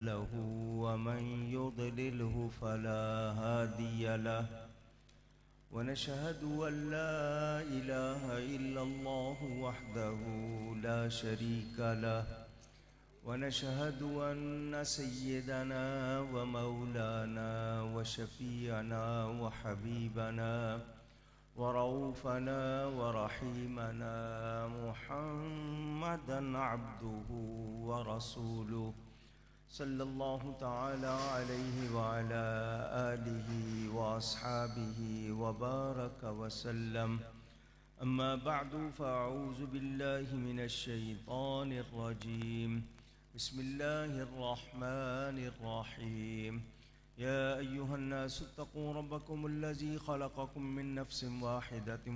له ومن يضلله فلا هادي له ونشهد أن لا إله إلا الله وحده لا شريك له ونشهد أن سيدنا ومولانا وشفيعنا وحبيبنا ورؤوفنا ورحيمنا محمدا عبده ورسوله صلی اللہ تعالی علیہ وعلى آلہ واصحابہ وبارک وسلم اما بعد فاعوذ باللہ من الشیطان الرجیم بسم اللہ الرحمن الرحیم یا ایہا الناس اتقوا ربکم الذی خلقکم من نفس واحدۃ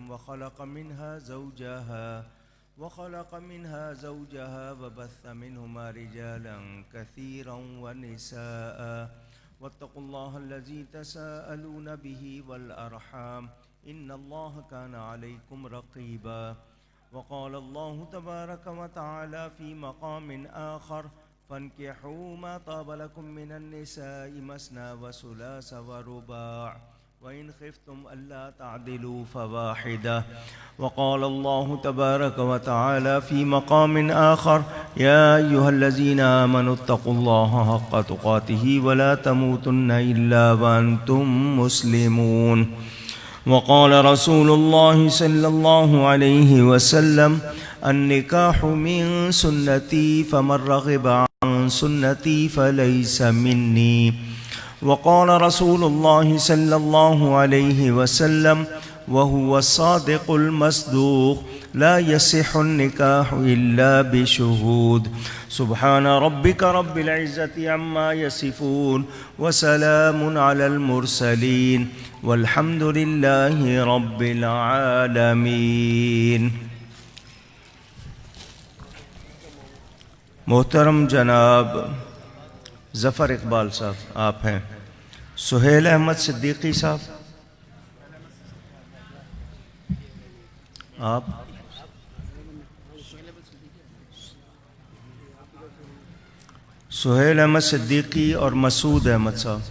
وخلق منها زوجها وبث منهما رجالا كثيرا ونساء واتقوا الله الذي تساءلون به والأرحام إن الله كان عليكم رقيبا وقال الله تبارك وتعالى في مقام آخر فانكحوا ما طاب لكم من النساء مثنى وثلاث ورباع وإن خفتم ألا تعدلوا فواحدة وقال الله تبارك وتعالى في مقام آخر يا أيها الذين آمنوا اتقوا الله حق تقاته ولا تموتن إلا وأنتم مسلمون وقال رسول الله صلى الله عليه وسلم النكاح من سنتي فمن رغب عن سنتي فليس مني وقال رسول الله صلى الله عليه وسلم وهو الصادق المصدوق لا يصح النكاح إلا بشهود سبحان ربك رب العزة عما يصفون وسلام على المرسلين والحمد لله رب العالمين. محترم جناب ظفر اقبال صاحب آپ ہیں. سہیل احمد صدیقی صاحب آپ. سہیل احمد صدیقی اور مسعود احمد صاحب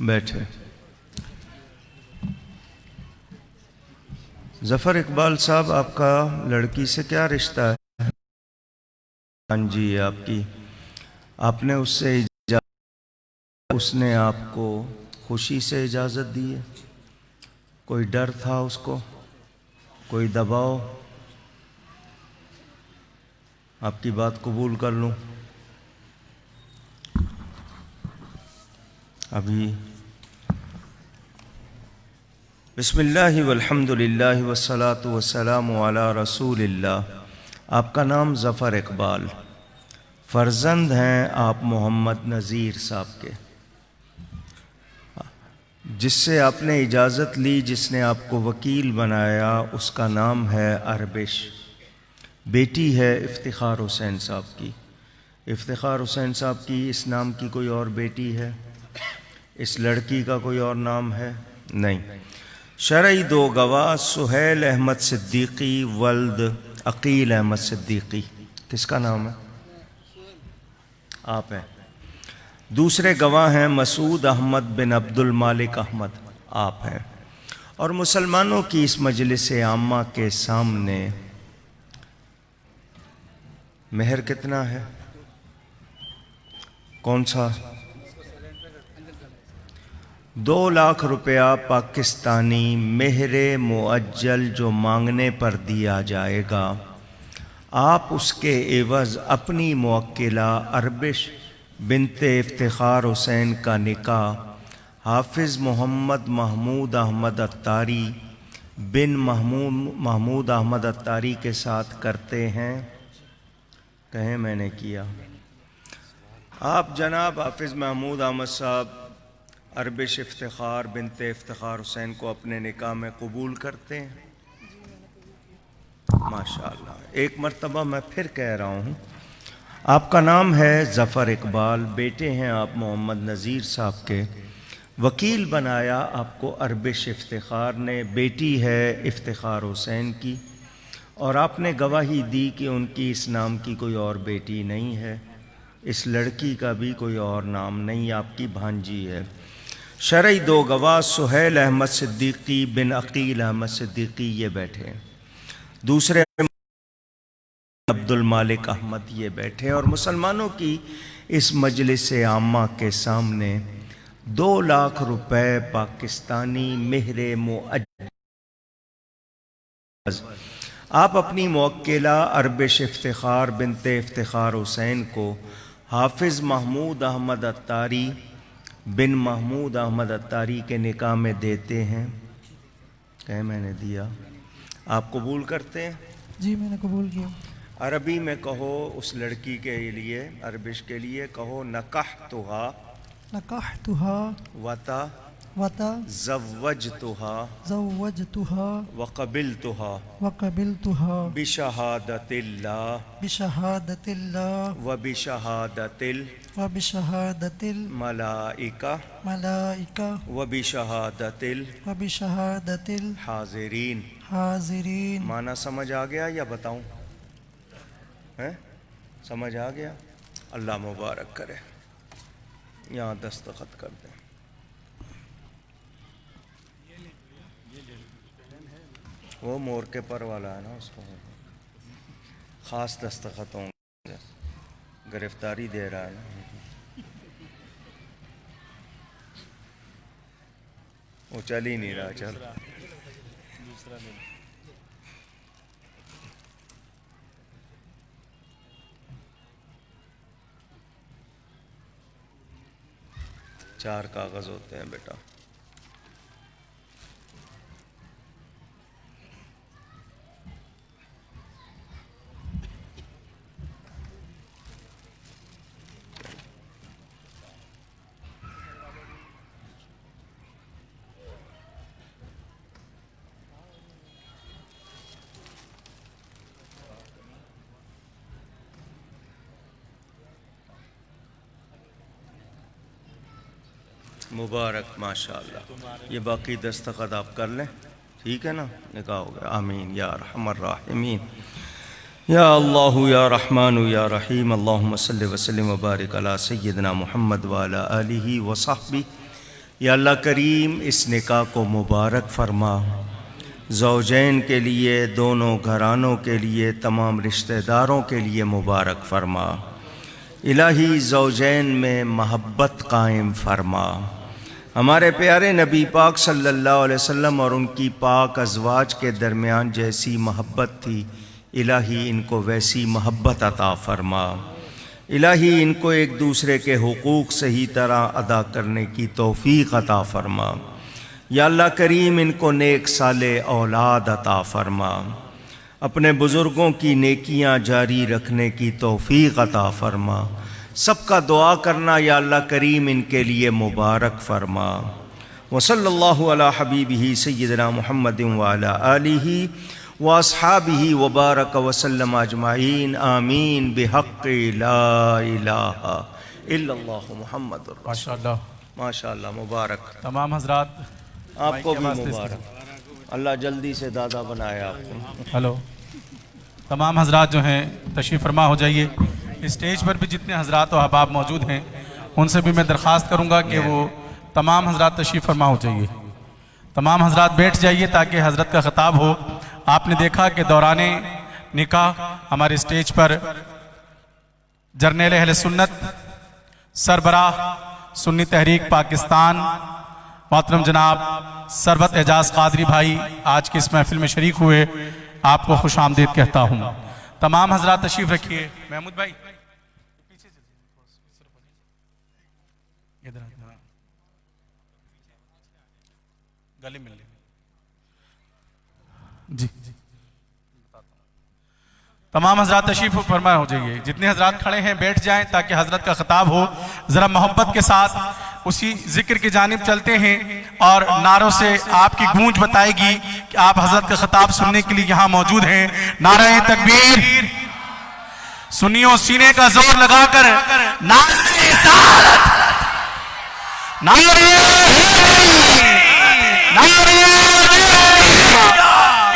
بیٹھے. ظفر اقبال صاحب آپ کا لڑکی سے کیا رشتہ ہے؟ ہاں جی آپ نے اس سے اس نے آپ کو خوشی سے اجازت دی ہے؟ کوئی ڈر تھا اس کو؟ کوئی دباؤ؟ آپ کی بات قبول کر لوں ابھی. بسم اللہ والحمد للہ والصلاة والسلام علی رسول اللہ. آپ کا نام ظفر اقبال، فرزند ہیں آپ محمد نذیر صاحب کے، جس سے آپ نے اجازت لی، جس نے آپ کو وکیل بنایا، اس کا نام ہے اربش. بیٹی ہے افتخار حسین صاحب کی. افتخار حسین صاحب کی اس نام کی کوئی اور بیٹی ہے؟ اس لڑکی کا کوئی اور نام ہے؟ نہیں. شرعی دو گواہ سہیل احمد صدیقی ولد عقیل احمد صدیقی. کس کا نام ہے؟ آپ ہیں. دوسرے گواہ ہیں مسعود احمد بن عبد المالک احمد. آپ ہیں. اور مسلمانوں کی اس مجلس عامہ کے سامنے مہر کتنا ہے؟ کون سا؟ 2,00,000 روپیہ پاکستانی مہر معجل جو مانگنے پر دیا جائے گا. آپ اس کے عوض اپنی موکلہ اربش بنت افتخار حسین کا نکاح حافظ محمد محمود احمد عطاری بن محمود احمد عطاری کے ساتھ کرتے ہیں. کہیں میں نے کیا. آپ جناب حافظ محمود احمد صاحب اربش افتخار بنت افتخار حسین کو اپنے نکاح میں قبول کرتے ہیں؟ ماشاءاللہ. ایک مرتبہ میں پھر کہہ رہا ہوں، آپ کا نام ہے ظفر اقبال، بیٹے ہیں آپ محمد نذیر صاحب کے. وکیل بنایا آپ کو اربش افتخار نے، بیٹی ہے افتخار حسین کی. اور آپ نے گواہی دی کہ ان کی اس نام کی کوئی اور بیٹی نہیں ہے، اس لڑکی کا بھی کوئی اور نام نہیں، آپ کی بھانجی ہے۔ شرعی دو گواہ سہیل احمد صدیقی بن عقیل احمد صدیقی یہ بیٹھے، دوسرے عبد المالک احمد یہ بیٹھے، اور مسلمانوں کی اس مجلس عامہ کے سامنے 2,00,000 روپے پاکستانی مہر معجل آپ اپنی موکلہ اربش افتخار بنت افتخار حسین کو حافظ محمود احمد عطاری بن محمود احمد عطاری کے نکاح میں دیتے ہیں کہ میں نے دیا؟ آپ قبول کرتے ہیں؟ جی میں نے قبول کیا۔ عربی میں کہو اس لڑکی کے لیے، عربش کے لیے کہو نکحتھا نکحتھا وتا وتا زوجتھا زوجتھا وقبلتھا وقبلتھا بشہادت اللہ بشہادت اللہ وبشہادت وبشہادت الملائکہ الملائکہ وبشہادت وبشہادت الحاضرین۔ الحاضرین۔ معنی سمجھ آ گیا یا بتاؤں؟ سمجھ آ گیا؟ اللہ مبارک کرے۔ یہاں دستخط کر دیں۔ وہ مور کے پر والا ہے نا، اس کو خاص دستخط ہوں گے، گرفتاری دے رہا ہے نا، وہ چل ہی نہیں رہا۔ چل چار کاغذ ہوتے ہیں بیٹا۔ مبارک، ماشاءاللہ۔ یہ باقی دستخط آپ کر لیں، ٹھیک ہے نا؟ نکاح ہو گیا۔ آمین یا ارحم الراحمین۔ یا اللہ یا رحمان یا رحیم، اللہم صلی وسلم وبارک علی سیدنا محمد وعلی آلہ وصحبہ۔ یا اللہ کریم اس نکاح کو مبارک فرما، زوجین کے لیے، دونوں گھرانوں کے لیے، تمام رشتہ داروں کے لیے مبارک فرما۔ الہی زوجین میں محبت قائم فرما۔ ہمارے پیارے نبی پاک صلی اللہ علیہ وسلم اور ان کی پاک ازواج کے درمیان جیسی محبت تھی، الہی ان کو ویسی محبت عطا فرما۔ الہی ان کو ایک دوسرے کے حقوق صحیح طرح ادا کرنے کی توفیق عطا فرما۔ یا اللہ کریم ان کو نیک صالح اولاد عطا فرما۔ اپنے بزرگوں کی نیکیاں جاری رکھنے کی توفیق عطا فرما۔ سب کا دعا کرنا یا اللہ کریم ان کے لیے مبارک فرما۔ وصلی اللہ علی حبیبہ سیدنا محمد وعلی آلہ واصحابہ وبارک وسلم اجمعین، آمین بحق لا الہ الا اللہ محمد الرسول۔ ماشاءاللہ ماشاءاللہ، مبارک۔ تمام حضرات آپ کو بھی مبارک، اللہ جلدی سے دادا بنائے آپ کو۔ ہلو، تمام حضرات جو ہیں تشریف فرما ہو جائیے۔ اسٹیج پر بھی جتنے حضرات و احباب موجود ہیں ان سے بھی میں درخواست کروں گا کہ وہ تمام حضرات تشریف فرما ہو جائیے۔ تمام حضرات بیٹھ جائیے تاکہ حضرت کا خطاب ہو۔ آپ نے دیکھا کہ دوران نکاح ہمارے اسٹیج پر جرنیل اہل سنت، سربراہ سنی تحریک پاکستان محترم جناب ثروت اعجاز قادری بھائی آج کی اس محفل میں شریک ہوئے، آپ کو خوش آمدید کہتا ہوں۔ تمام حضرات تشریف رکھیے۔ محمود بھائی گلی مل جی، تمام حضرات تشریف فرما ہو جائیے۔ جتنے حضرات کھڑے ہیں بیٹھ جائیں تاکہ حضرت کا خطاب ہو۔ ذرا محبت کے ساتھ اسی ذکر کی جانب چلتے ہیں اور نعروں سے آپ کی گونج بتائے گی کہ آپ حضرت کا خطاب سننے کے لیے یہاں موجود ہیں۔ نعرہ تکبیر، سنیوں سینے کا زور لگا کر نعرہ رسالت، نعرہ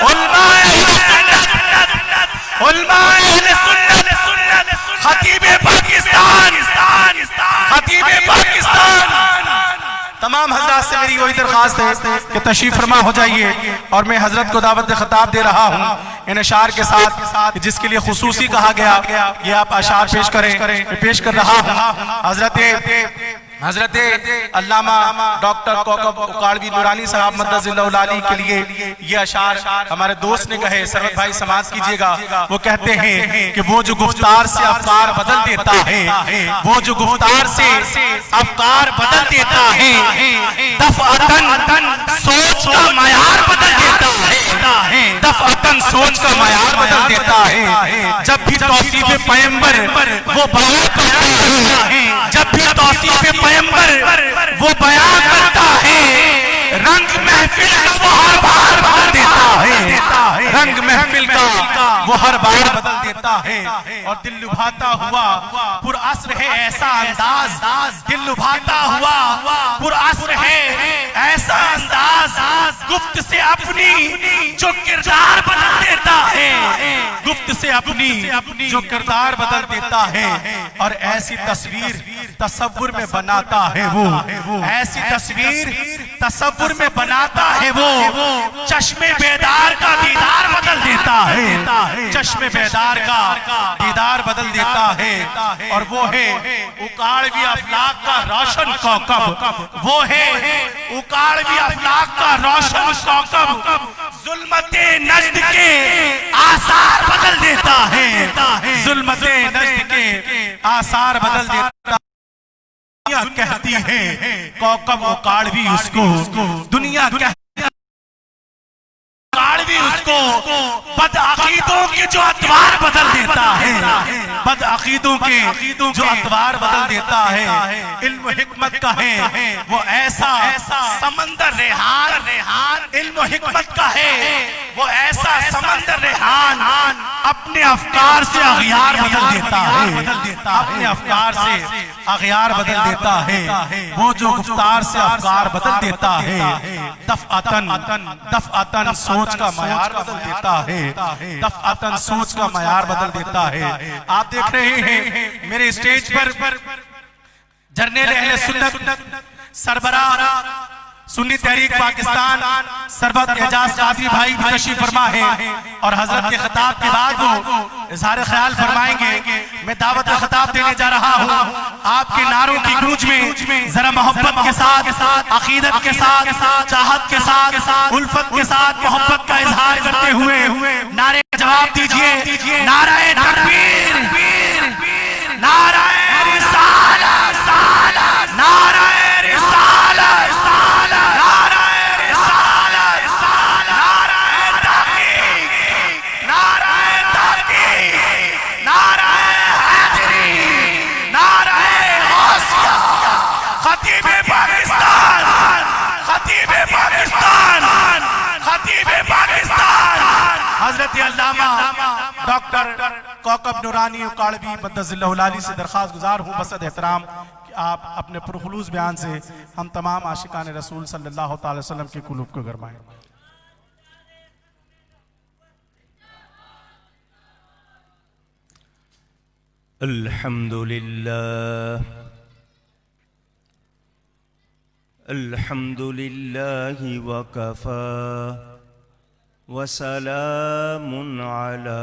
علماء سنت علماء اہل سنت خطیب پاکستان تمام حضرات سے میری وہی درخواست ہے کہ تشریف فرما ہو جائیے اور میں حضرت کو دعوت خطاب دے رہا ہوں ان اشعار کے ساتھ جس کے لیے خصوصی کہا گیا یہ آپ اشعار پیش کریں میں پیش کر رہا ہوں حضرت علامہ ڈاکٹر کوکب اکاڑوی نورانی صاحب مدد اللہ علی کے لیے یہ اشعار ہمارے دوست نے کہے سرورت بھائی سماعت کیجئے گا وہ کہتے ہیں کہ وہ جو گفتار سے افکار بدل دیتا ہے وہ جو گفتار سے افکار بدل دیتا ہے دفعتاً سوچ کا معیار بدل دیتا ہے دفعتاً سوچ کا معیار بدل دیتا ہے جب بھی توصیف پیمبر وہ بیان کرتا ہے جب بھی توصیف پیمبر وہ بیان کرتا ہے رنگ محفل کا وہ ہر بار بدل دیتا ہے رنگ محفل کا وہ ہر بار بدل دیتا ہے اور دل لبھاتا ہوا پر اثر ہے ایسا انداز دل لبھاتا ہوا پر اثر ہے ایسا انداز گفت سے اپنی جو کردار بدل دیتا ہے گفت سے اپنی جو کردار بدل دیتا ہے اور ایسی تصویر تصور میں بناتا ہے وہ ایسی تصویر تصور میں بناتا ہے وہ چشم بیدار کا دیدار بدل دیتا ہے چشم بیدار کا دیدار بدل دیتا ہے اور وہ ہے اکاڑوی افلاک کا روشن کوکب وہ ہے اکاڑوی افلاک کا روشن کوکب ظلمت نجد کے آثار بدل دیتا ہے ظلمت نجد کے آثار بدل دیتا ہے دنیا کہتی ہے کوکب اکاڑوی اس کو دنیا کہتی ہے اکاڑوی اس کو بد عقیدوں کے جو اتوار بدل دیتا ہے بد عقیدوں کے جو اتوار بدل دیتا ہے علم و حکمت کا ہے وہ ایسا سمندر ریحان علم و حکمت کا ہے وہ ایسا سمندر ریحان اپنے افکار سے اغیار بدل دیتا ہے اپنے افکار سے اغیار بدل دیتا ہے وہ جو گفتار سے افکار بدل دیتا ہے دفعتاً سوچ کا معیار بدل دیتا ہے دفعتاً سوچ کا معیار بدل دیتا ہے آپ دیکھ رہے ہیں میرے اسٹیج پر جرنیل اہل سنت سربراہ سنی تحریک پاکستان سربت اعجاز قاضی بھائی بھی تشریف فرما ہے اور حضرت کے خطاب کے بعد وہ اظہار خیال فرمائیں گے میں دعوت خطاب دینے جا رہا ہوں آپ کے نعروں کی گونج میں ذرا محبت کے ساتھ عقیدت کے ساتھ چاہت کے ساتھ الفت کے ساتھ محبت کا اظہار کرتے ہوئے نعرے کا جواب دیجئے نعرہ تکبیر نعرہ رسالت نعرہ رسالت حضرت علامہ ڈاکٹر کوکب نورانی اکاڑوی مدد اللہ علی سے درخواست گزار ہوں بسد احترام کہ آپ اپنے پرخلوص بیان سے ہم تمام عاشقان رسول صلی اللہ تعالی وسلم کے قلوب کو گرمائیں الحمد لله وكفى وسلام على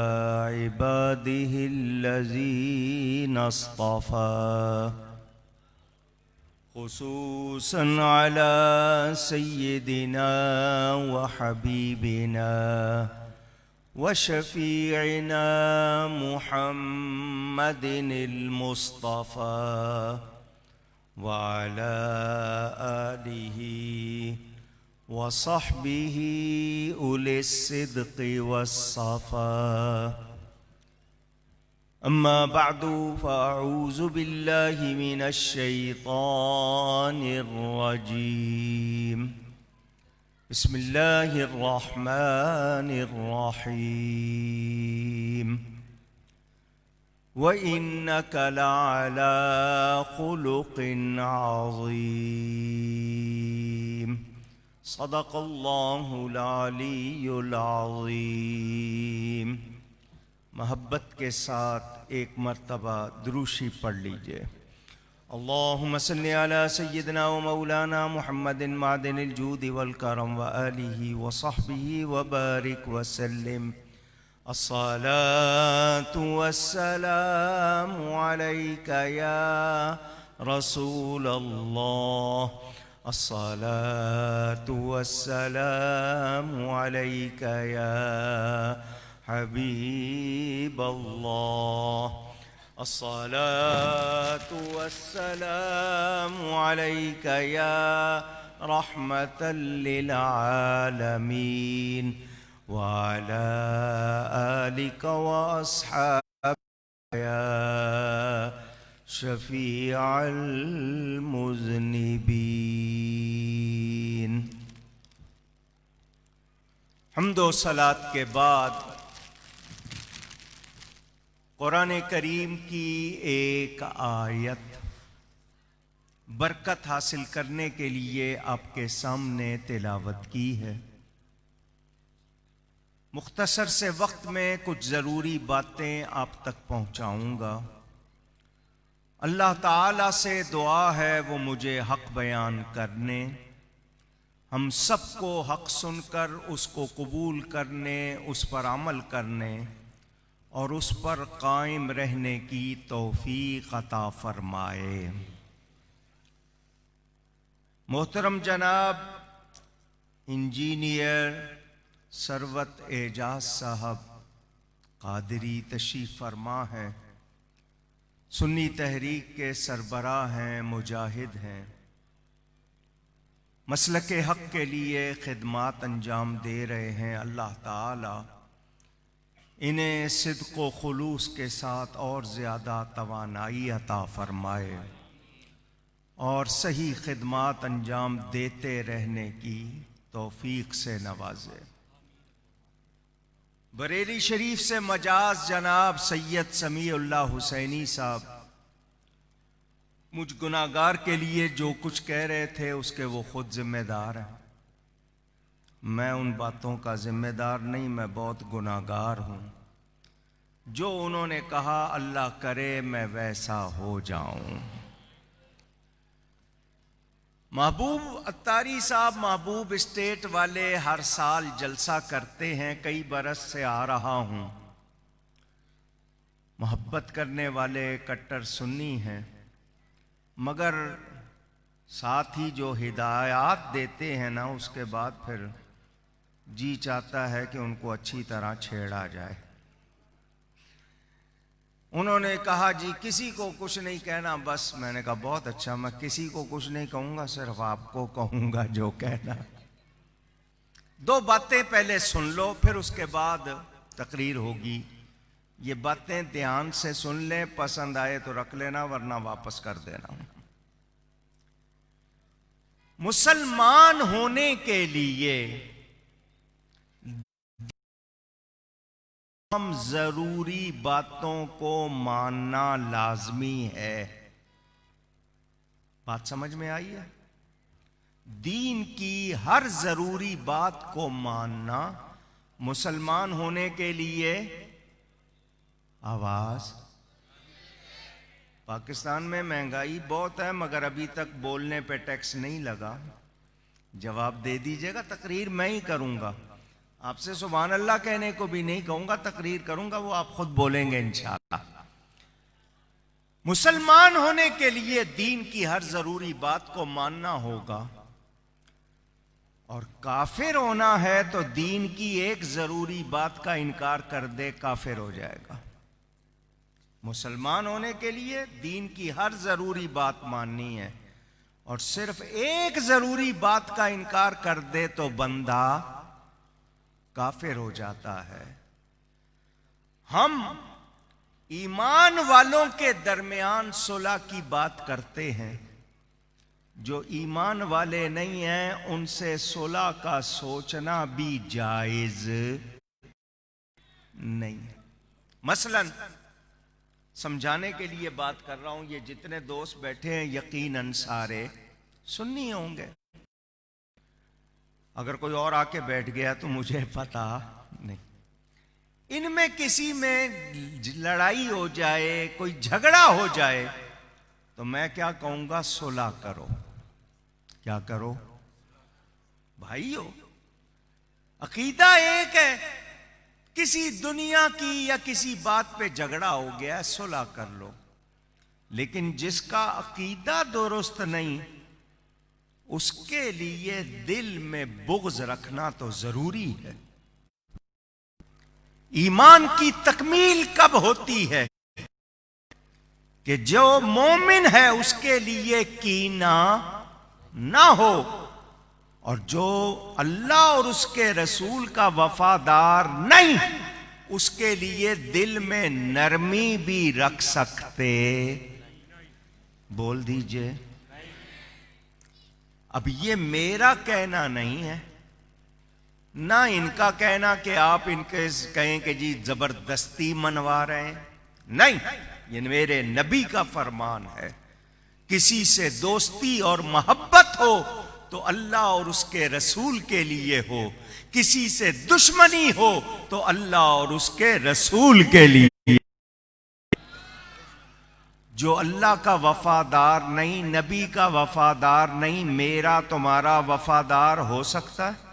عباده الذين اصطفى خصوصا على سيدنا وحبيبنا وشفيعنا محمد المصطفى وعلى آله وصحبه أولي الصدق والصفا أما بعد فأعوذ بالله من الشيطان الرجيم بسم الله الرحمن الرحيم وَإِنَّكَ لَعَلَى خُلُقٍ عَظِيمٍ صدق الله العلي العظيم محبت کے ساتھ ایک مرتبہ دروشی پڑھ لیجئے۔ اللہم صلی علی سیدنا و مولانا محمد معدن الجود والکرم وآلہ وصحبہ وبارک وسلم۔ الصلاة والسلام علیک یا رسول اللہ، الصلاة والسلام علیک یا حبیب اللہ، الصلاة والسلام علیک یا رحمة للعالمین وعلى آلك وأصحابك يا شفيع المذنبين۔ حمد و صلاۃ کے بعد قرآن کریم کی ایک آیت برکت حاصل کرنے کے لیے آپ کے سامنے تلاوت کی ہے۔ مختصر سے وقت میں کچھ ضروری باتیں آپ تک پہنچاؤں گا۔ اللہ تعالیٰ سے دعا ہے وہ مجھے حق بیان کرنے، ہم سب کو حق سن کر اس کو قبول کرنے، اس پر عمل کرنے اور اس پر قائم رہنے کی توفیق عطا فرمائے۔ محترم جناب انجینئر ثروت اعجاز صاحب قادری تشریف فرما ہیں، سنی تحریک کے سربراہ ہیں، مجاہد ہیں، مسلک حق کے لیے خدمات انجام دے رہے ہیں۔ اللہ تعالی انہیں صدق و خلوص کے ساتھ اور زیادہ توانائی عطا فرمائے اور صحیح خدمات انجام دیتے رہنے کی توفیق سے نوازے۔ بریلی شریف سے مجاز جناب سید سمیع اللہ حسینی صاحب مجھ گناہگار کے لیے جو کچھ کہہ رہے تھے اس کے وہ خود ذمہ دار ہیں، میں ان باتوں کا ذمہ دار نہیں، میں بہت گناہگار ہوں۔ جو انہوں نے کہا اللہ کرے میں ویسا ہو جاؤں۔ محبوب اتاری صاحب محبوب اسٹیٹ والے ہر سال جلسہ کرتے ہیں، کئی برس سے آ رہا ہوں۔ محبت کرنے والے کٹر سنی ہیں، مگر ساتھ ہی جو ہدایات دیتے ہیں نا اس کے بعد پھر جی چاہتا ہے کہ ان کو اچھی طرح چھیڑا جائے۔ انہوں نے کہا جی کسی کو کچھ نہیں کہنا، بس میں نے کہا بہت اچھا، میں کسی کو کچھ نہیں کہوں گا، صرف آپ کو کہوں گا جو کہنا۔ دو باتیں پہلے سن لو پھر اس کے بعد تقریر ہوگی۔ یہ باتیں دھیان سے سن لیں، پسند آئے تو رکھ لینا ورنہ واپس کر دینا۔ مسلمان ہونے کے لیے ہم ضروری باتوں کو ماننا لازمی ہے۔ بات سمجھ میں آئی ہے؟ دین کی ہر ضروری بات کو ماننا مسلمان ہونے کے لیے آواز۔ پاکستان میں مہنگائی بہت ہے مگر ابھی تک بولنے پہ ٹیکس نہیں لگا۔ جواب دے دیجئے گا، تقریر میں ہی کروں گا، آپ سے سبحان اللہ کہنے کو بھی نہیں کہوں گا، تقریر کروں گا، وہ آپ خود بولیں گے انشاءاللہ۔ مسلمان ہونے کے لیے دین کی ہر ضروری بات کو ماننا ہوگا، اور کافر ہونا ہے تو دین کی ایک ضروری بات کا انکار کر دے کافر ہو جائے گا۔ مسلمان ہونے کے لیے دین کی ہر ضروری بات ماننی ہے، اور صرف ایک ضروری بات کا انکار کر دے تو بندہ کافر ہو جاتا ہے۔ ہم ایمان والوں کے درمیان صلح کی بات کرتے ہیں، جو ایمان والے نہیں ہیں ان سے صلح کا سوچنا بھی جائز نہیں۔ مثلا سمجھانے کے لیے بات کر رہا ہوں، یہ جتنے دوست بیٹھے ہیں یقیناً سارے سنی ہوں گے، اگر کوئی اور آ کے بیٹھ گیا تو مجھے پتا نہیں۔ ان میں کسی میں لڑائی ہو جائے، کوئی جھگڑا ہو جائے، تو میں کیا کہوں گا؟ صلح کرو۔ کیا کرو بھائیو؟ عقیدہ ایک ہے، کسی دنیا کی یا کسی بات پہ جھگڑا ہو گیا، صلح کر لو۔ لیکن جس کا عقیدہ درست نہیں، اس کے لیے دل میں بغض رکھنا تو ضروری ہے۔ ایمان کی تکمیل کب ہوتی ہے؟ کہ جو مومن ہے اس کے لیے کینہ نہ ہو، اور جو اللہ اور اس کے رسول کا وفادار نہیں، اس کے لیے دل میں نرمی بھی رکھ سکتے۔ بول دیجئے۔ اب یہ میرا کہنا نہیں ہے، نہ ان کا کہنا کہ آپ ان کے کہیں کہ جی زبردستی منوا رہے ہیں، نہیں، یہ میرے نبی کا فرمان ہے۔ کسی سے دوستی اور محبت ہو تو اللہ اور اس کے رسول کے لیے ہو، کسی سے دشمنی ہو تو اللہ اور اس کے رسول کے لیے۔ جو اللہ کا وفادار نہیں، نبی کا وفادار نہیں، میرا تمہارا وفادار ہو سکتا ہے؟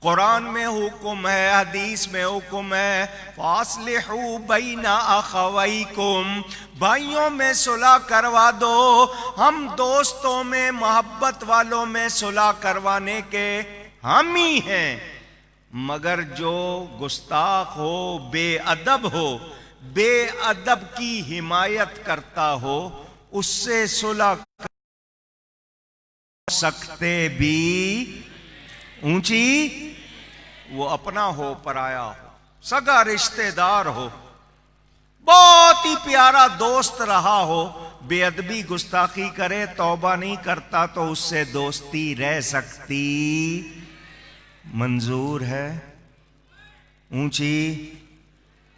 قرآن میں حکم ہے، حدیث میں حکم ہے، فَاصْلِحُوا بَيْنَ أَخَوَيْكُمْ، بھائیوں میں صلح کروا دو۔ ہم دوستوں میں، محبت والوں میں صلح کروانے کے ہم ہی ہیں، مگر جو گستاخ ہو، بے ادب ہو، بے ادب کی حمایت کرتا ہو، اس سے صلح کر سکتے بھی اونچی، وہ اپنا ہو پرایا ہو، سگا رشتہ دار ہو، بہت ہی پیارا دوست رہا ہو، بے ادبی گستاخی کرے، توبہ نہیں کرتا تو اس سے دوستی رہ سکتی؟ منظور ہے؟ اونچی۔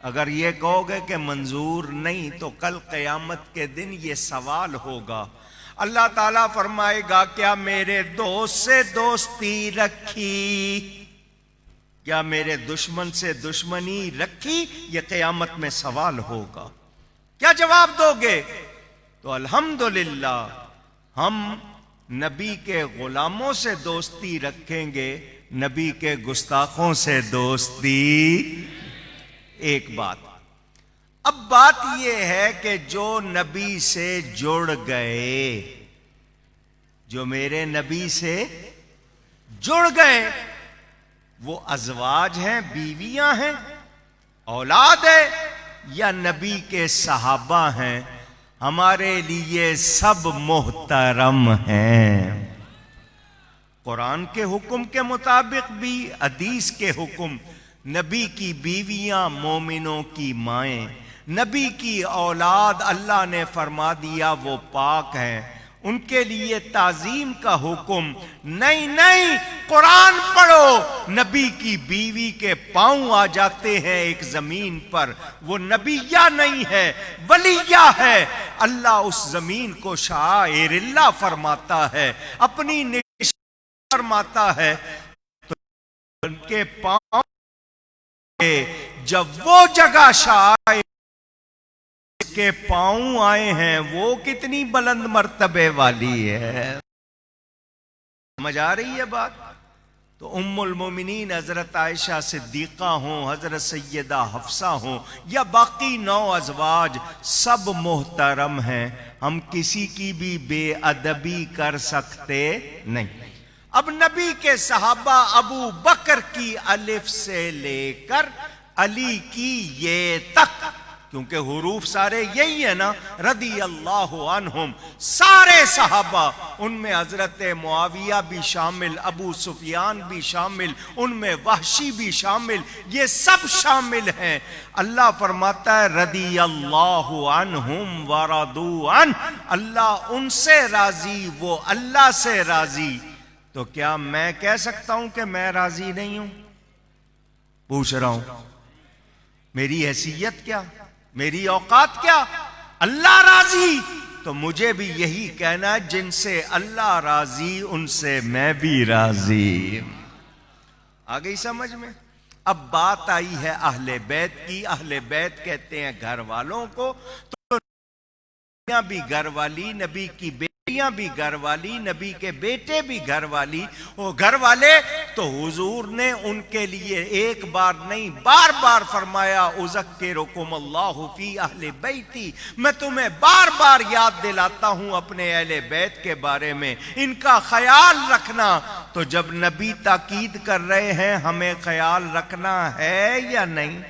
اگر یہ کہو گے کہ منظور نہیں تو کل قیامت کے دن یہ سوال ہوگا، اللہ تعالیٰ فرمائے گا کیا میرے دوست سے دوستی رکھی؟ کیا میرے دشمن سے دشمنی رکھی؟ یہ قیامت میں سوال ہوگا، کیا جواب دو گے؟ تو الحمدللہ ہم نبی کے غلاموں سے دوستی رکھیں گے، نبی کے گستاخوں سے دوستی۔ ایک بات، اب بات یہ ہے کہ جو نبی سے جڑ گئے، جو میرے نبی سے جڑ گئے، وہ ازواج ہیں، بیویاں ہیں، اولاد ہے، یا نبی کے صحابہ ہیں، ہمارے لیے سب محترم ہیں۔ قرآن کے حکم کے مطابق بھی، حدیث کے حکم، نبی کی بیویاں مومنوں کی مائیں، نبی کی اولاد اللہ نے فرما دیا وہ پاک ہیں، ان کے لیے تعظیم کا حکم نہیں۔ نہیں، قرآن پڑھو، نبی کی بیوی کے پاؤں آ جاتے ہیں ایک زمین پر، وہ نبیہ نہیں ہے، ولیہ ہے۔ اللہ اس زمین کو شعائر اللہ فرماتا ہے، اپنی نشان فرماتا ہے، تو ان کے پاؤں جب وہ جگہ شاعر کے پاؤں آئے ہیں، وہ کتنی بلند مرتبے والی ہے۔ سمجھ آ رہی ہے بات؟ تو ام المومنین حضرت عائشہ صدیقہ ہوں، حضرت سیدہ حفصہ ہوں، یا باقی 9 ازواج، سب محترم ہیں، ہم کسی کی بھی بے ادبی کر سکتے نہیں۔ اب نبی کے صحابہ ابو بکر کی الف سے لے کر علی کی یہ تک، کیونکہ حروف سارے یہی ہے نا، رضی اللہ عنہم، سارے صحابہ، ان میں حضرت معاویہ بھی شامل، ابو سفیان بھی شامل، ان میں وحشی بھی شامل، یہ سب شامل ہیں۔ اللہ فرماتا ہے رضی اللہ عنہم ورضوا عنہ، اللہ ان سے راضی، وہ اللہ سے راضی۔ تو کیا میں کہہ سکتا ہوں کہ میں راضی نہیں ہوں؟ پوچھ رہا ہوں، میری حیثیت کیا، میری اوقات کیا؟ اللہ راضی تو مجھے بھی یہی کہنا ہے، جن سے اللہ راضی ان سے میں بھی راضی۔ آ گئی سمجھ میں؟ اب بات آئی ہے اہل بیت کی. اہل بیت کہتے ہیں گھر والوں کو. تو نبیاں بھی گھر والی, نبی کی بیٹیاں بھی گھر والی, نبی کے بیٹے بھی گھر والی, وہ گھر والے. تو حضور نے ان کے لیے ایک بار نہیں بار بار فرمایا اذکرکم اللہ فی اہل بیتی, میں تمہیں بار بار یاد دلاتا ہوں اپنے اہل بیت کے بارے میں, ان کا خیال رکھنا. تو جب نبی تاکید کر رہے ہیں ہمیں خیال رکھنا ہے یا نہیں؟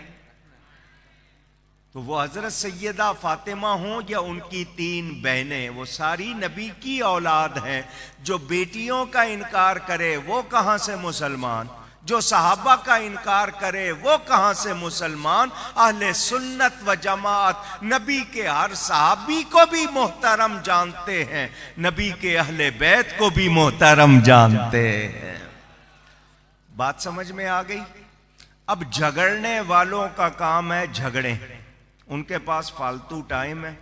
تو وہ حضرت سیدہ فاطمہ ہوں یا ان کی 3 بہنیں, وہ ساری نبی کی اولاد ہیں. جو بیٹیوں کا انکار کرے وہ کہاں سے مسلمان؟ جو صحابہ کا انکار کرے وہ کہاں سے مسلمان؟ اہل سنت و جماعت نبی کے ہر صحابی کو بھی محترم جانتے ہیں, نبی کے اہل بیت کو بھی محترم جانتے ہیں. بات سمجھ میں آ گئی؟ اب جھگڑنے والوں کا کام ہے جھگڑیں. ان کے پاس فالتو ٹائم ہے,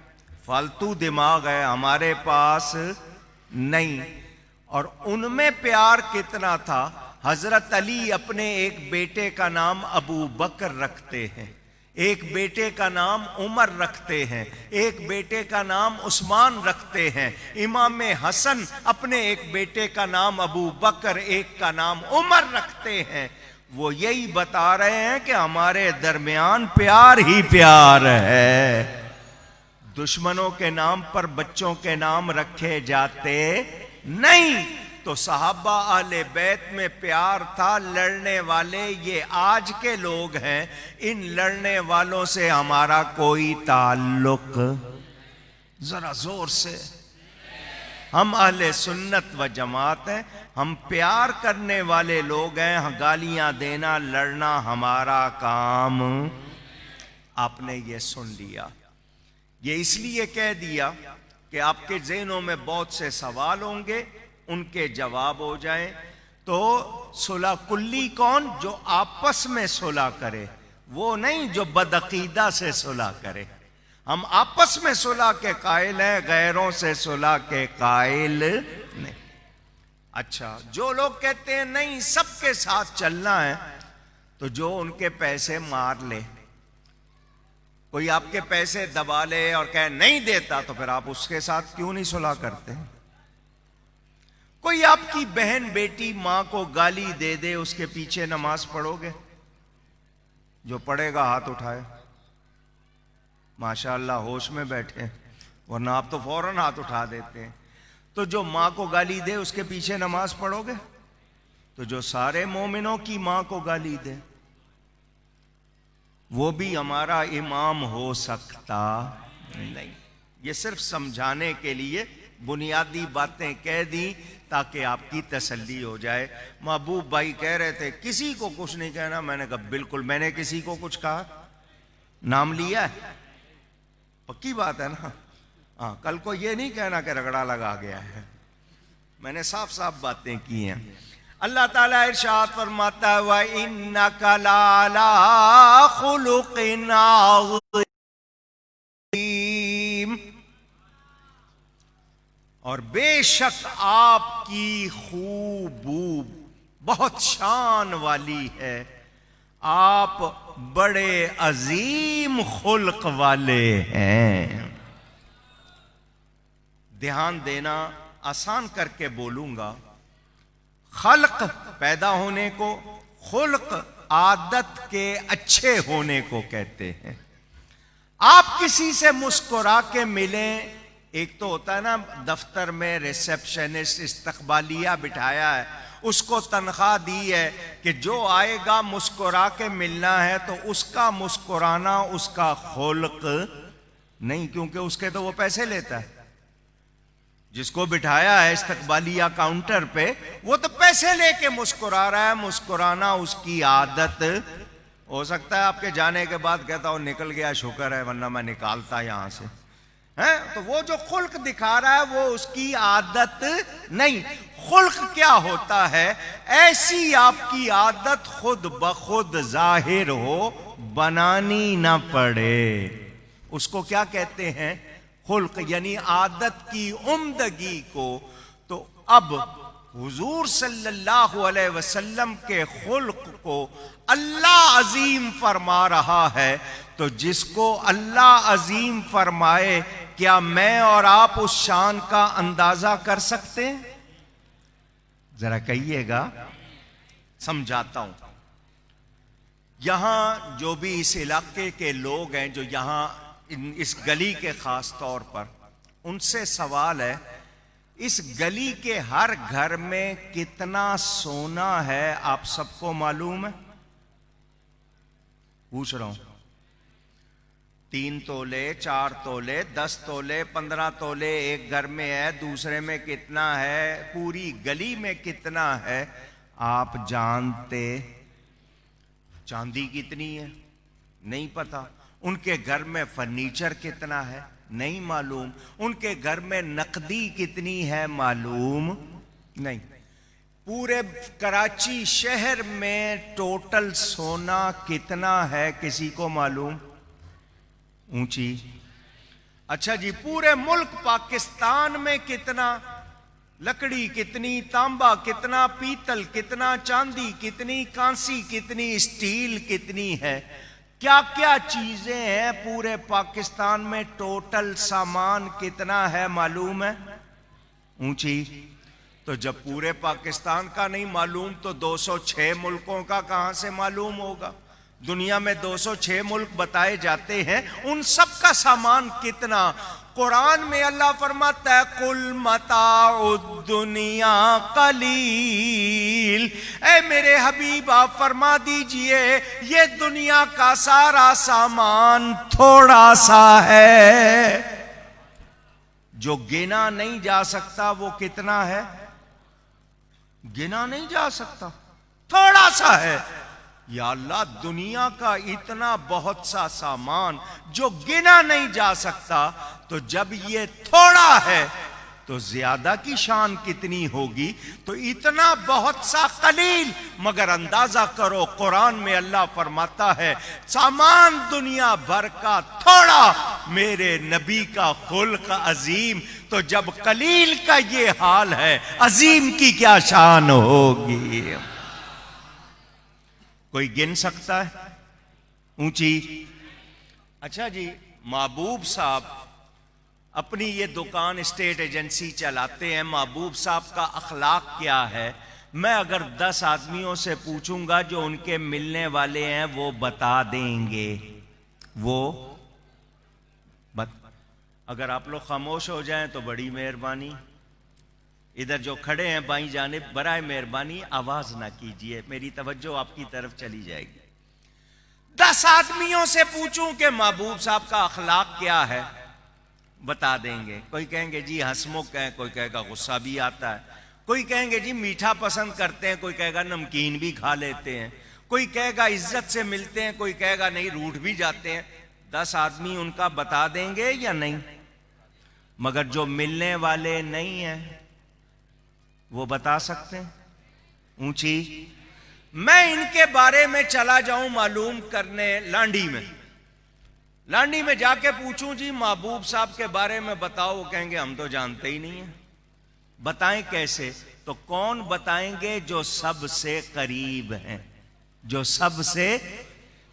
فالتو دماغ ہے, ہمارے پاس نہیں. اور ان میں پیار کتنا تھا. حضرت علی اپنے ایک بیٹے کا نام ابو بکر رکھتے ہیں, ایک بیٹے کا نام عمر رکھتے ہیں, ایک بیٹے کا نام عثمان رکھتے ہیں. امام حسن اپنے ایک بیٹے کا نام ابو بکر, ایک کا نام عمر رکھتے ہیں. وہ یہی بتا رہے ہیں کہ ہمارے درمیان پیار ہی پیار ہے. دشمنوں کے نام پر بچوں کے نام رکھے جاتے نہیں. تو صحابہ اہل بیت میں پیار تھا. لڑنے والے یہ آج کے لوگ ہیں, ان لڑنے والوں سے ہمارا کوئی تعلق. ذرا زور سے, ہم اہل سنت و جماعت ہیں, ہم پیار کرنے والے لوگ ہیں. گالیاں دینا لڑنا ہمارا کام. آپ نے یہ سن لیا. یہ اس لیے کہہ دیا کہ آپ کے ذہنوں میں بہت سے سوال ہوں گے, ان کے جواب ہو جائیں. تو صلح کلی کون؟ جو آپس میں صلح کرے, وہ نہیں جو بدعقیدہ سے صلح کرے. ہم آپس میں صلح کے قائل ہیں, غیروں سے صلح کے قائل نہیں. اچھا, جو لوگ کہتے ہیں نہیں سب کے ساتھ چلنا ہے, تو جو ان کے پیسے مار لے, کوئی آپ کے پیسے دبا لے اور کہے نہیں دیتا, تو پھر آپ اس کے ساتھ کیوں نہیں صلح کرتے؟ کوئی آپ کی بہن بیٹی ماں کو گالی دے دے, اس کے پیچھے نماز پڑھو گے؟ جو پڑھے گا ہاتھ اٹھائے. ماشاءاللہ ہوش میں بیٹھے, ورنہ آپ تو فوراً ہاتھ اٹھا دیتے ہیں. تو جو ماں کو گالی دے اس کے پیچھے نماز پڑھو گے؟ تو جو سارے مومنوں کی ماں کو گالی دے وہ بھی ہمارا امام ہو سکتا نہیں. یہ صرف سمجھانے کے لیے بنیادی باتیں کہہ دی تاکہ آپ کی تسلی ہو جائے. محبوب بھائی کہہ رہے تھے کسی کو کچھ نہیں کہنا. میں نے کہا بالکل, میں نے کسی کو کچھ کہا؟ نام لیا ہے؟ پکی بات ہے نا. ہاں, کل کو یہ نہیں کہنا کہ رگڑا لگا گیا ہے. میں نے صاف صاف باتیں کی ہیں. اللہ تعالیٰ ارشاد فرماتا ہے وَإِنَّكَ لَعَلَىٰ خُلُقٍ عَظِيمٍ, اور بے شک آپ کی خوبو بہت شان والی ہے, آپ بڑے عظیم خلق والے ہیں. دھیان دینا, آسان کر کے بولوں گا. خلق پیدا ہونے کو, خلق عادت کے اچھے ہونے کو کہتے ہیں. آپ کسی سے مسکرا کے ملیں, ایک تو ہوتا ہے نا دفتر میں ریسیپشنسٹ استقبالیہ بٹھایا ہے, اس کو تنخواہ دی ہے کہ جو آئے گا مسکرا کے ملنا ہے, تو اس کا مسکرانا اس کا خلق نہیں, کیونکہ اس کے تو وہ پیسے لیتا ہے. جس کو بٹھایا ہے استقبالیہ کاؤنٹر پہ, وہ تو پیسے لے کے مسکرا رہا ہے. مسکرانا اس کی عادت. ہو سکتا ہے آپ کے جانے کے بعد کہتا ہوں نکل گیا شکر ہے, ورنہ میں نکالتا یہاں سے. تو وہ جو خلق دکھا رہا ہے وہ اس کی عادت نہیں. خلق کیا ہوتا ہے؟ ایسی آپ کی عادت خود بخود ظاہر ہو, بنانی نہ پڑے. اس کو کیا کہتے ہیں؟ خلق. یعنی عادت کی عمدگی کو. تو اب حضور صلی اللہ علیہ وسلم کے خلق کو اللہ عظیم فرما رہا ہے، تو جس کو اللہ عظیم فرمائے کیا میں اور آپ اس شان کا اندازہ کر سکتے ہیں؟ ذرا کہیے گا، سمجھاتا ہوں۔ یہاں جو بھی اس علاقے کے لوگ ہیں، جو یہاں اس گلی کے خاص طور پر، ان سے سوال ہے، اس گلی کے ہر گھر میں کتنا سونا ہے آپ سب کو معلوم ہے؟ پوچھ رہا ہوں۔ 3 تولے، 4 تولے، 10 تولے، 15 تولے ایک گھر میں ہے، دوسرے میں کتنا ہے، پوری گلی میں کتنا ہے آپ جانتے؟ چاندی کتنی ہے نہیں پتا، ان کے گھر میں فرنیچر کتنا ہے نہیں معلوم، ان کے گھر میں نقدی کتنی ہے معلوم نہیں۔ پورے کراچی شہر میں ٹوٹل سونا کتنا ہے کسی کو معلوم؟ اونچی؟ اچھا جی، پورے ملک پاکستان میں کتنا؟ لکڑی کتنی، تانبا کتنا، پیتل کتنا، چاندی کتنی، کانسی کتنی، اسٹیل کتنی ہے؟ کیا کیا چیزیں ہیں پورے پاکستان میں؟ ٹوٹل سامان کتنا ہے معلوم ہے؟ اونچی؟ تو جب پورے پاکستان کا نہیں معلوم تو 206 ملکوں کا کہاں سے معلوم ہوگا؟ دنیا میں 206 ملک بتائے جاتے ہیں، ان سب کا سامان کتنا؟ قرآن میں اللہ فرماتا ہے قل متاع الدنیا قلیل، اے میرے حبیب آپ فرما دیجئے یہ دنیا کا سارا سامان تھوڑا سا ہے، جو گنا نہیں جا سکتا وہ کتنا ہے؟ گنا نہیں جا سکتا، تھوڑا سا ہے۔ یا اللہ، دنیا کا اتنا بہت سا سامان جو گنا نہیں جا سکتا، تو جب یہ تھوڑا ہے تو زیادہ کی شان کتنی ہوگی؟ تو اتنا بہت سا قلیل، مگر اندازہ کرو قرآن میں اللہ فرماتا ہے سامان دنیا بھر کا تھوڑا، میرے نبی کا خلق عظیم، تو جب قلیل کا یہ حال ہے عظیم کی کیا شان ہوگی؟ کوئی گن سکتا ہے؟ اونچی؟ اچھا جی، محبوب صاحب اپنی یہ دکان اسٹیٹ ایجنسی چلاتے ہیں، محبوب صاحب کا اخلاق کیا ہے؟ میں اگر 10 آدمیوں سے پوچھوں گا جو ان کے ملنے والے ہیں وہ بتا دیں گے، اگر آپ لوگ خاموش ہو جائیں تو بڑی مہربانی۔ ادھر جو کھڑے ہیں بائیں جانب، برائے مہربانی آواز نہ کیجیے، میری توجہ آپ کی طرف چلی جائے گی۔ 10 آدمیوں سے پوچھوں کہ محبوب صاحب کا اخلاق کیا ہے، بتا دیں گے۔ کوئی کہیں گے جی ہنسمکھ ہیں، کوئی کہے گا غصہ بھی آتا ہے، کوئی کہیں گے جی میٹھا پسند کرتے ہیں، کوئی کہے گا نمکین بھی کھا لیتے ہیں، کوئی کہے گا عزت سے ملتے ہیں، کوئی کہے گا نہیں روٹھ بھی جاتے ہیں۔ 10 آدمی ان کا بتا دیں گے یا نہیں؟ مگر جو ملنے والے نہیں ہیں وہ بتا سکتے ہیں؟ اونچی؟ میں ان کے بارے میں چلا جاؤں معلوم کرنے لانڈی میں جا کے پوچھوں جی محبوب صاحب کے بارے میں بتاؤ، وہ کہیں گے ہم تو جانتے ہی نہیں ہیں۔ بتائیں کیسے؟ تو کون بتائیں گے؟ جو سب سے قریب ہیں، جو سب سے،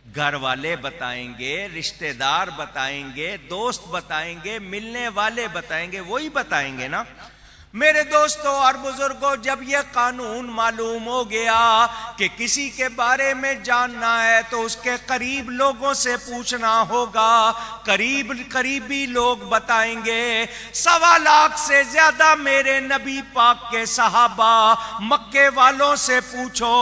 گھر والے بتائیں گے، رشتہ دار بتائیں گے، دوست بتائیں گے، ملنے والے بتائیں گے، وہی بتائیں گے نا۔ میرے دوستوں اور بزرگوں، جب یہ قانون معلوم ہو گیا کہ کسی کے بارے میں جاننا ہے تو اس کے قریب لوگوں سے پوچھنا ہوگا، قریبی لوگ بتائیں گے۔ 1.25 لاکھ سے زیادہ میرے نبی پاک کے صحابہ، مکے والوں سے پوچھو،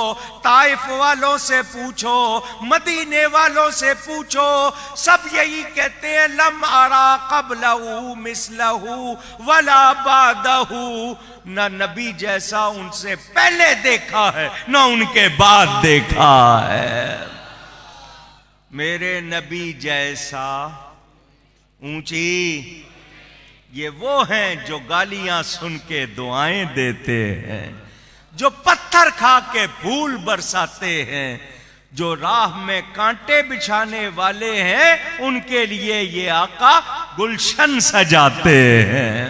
طائف والوں سے پوچھو، مدینے والوں سے پوچھو، سب یہی کہتے ہیں لم ارا قبلہ مثلہ ولا بعدہ، نہ نبی جیسا ان سے پہلے دیکھا ہے نہ ان کے بعد دیکھا ہے۔ میرے نبی جیسا، اونچی؟ یہ وہ ہیں جو گالیاں سن کے دعائیں دیتے ہیں، جو پتھر کھا کے پھول برساتے ہیں، جو راہ میں کانٹے بچھانے والے ہیں ان کے لیے یہ آقا گلشن سجاتے ہیں۔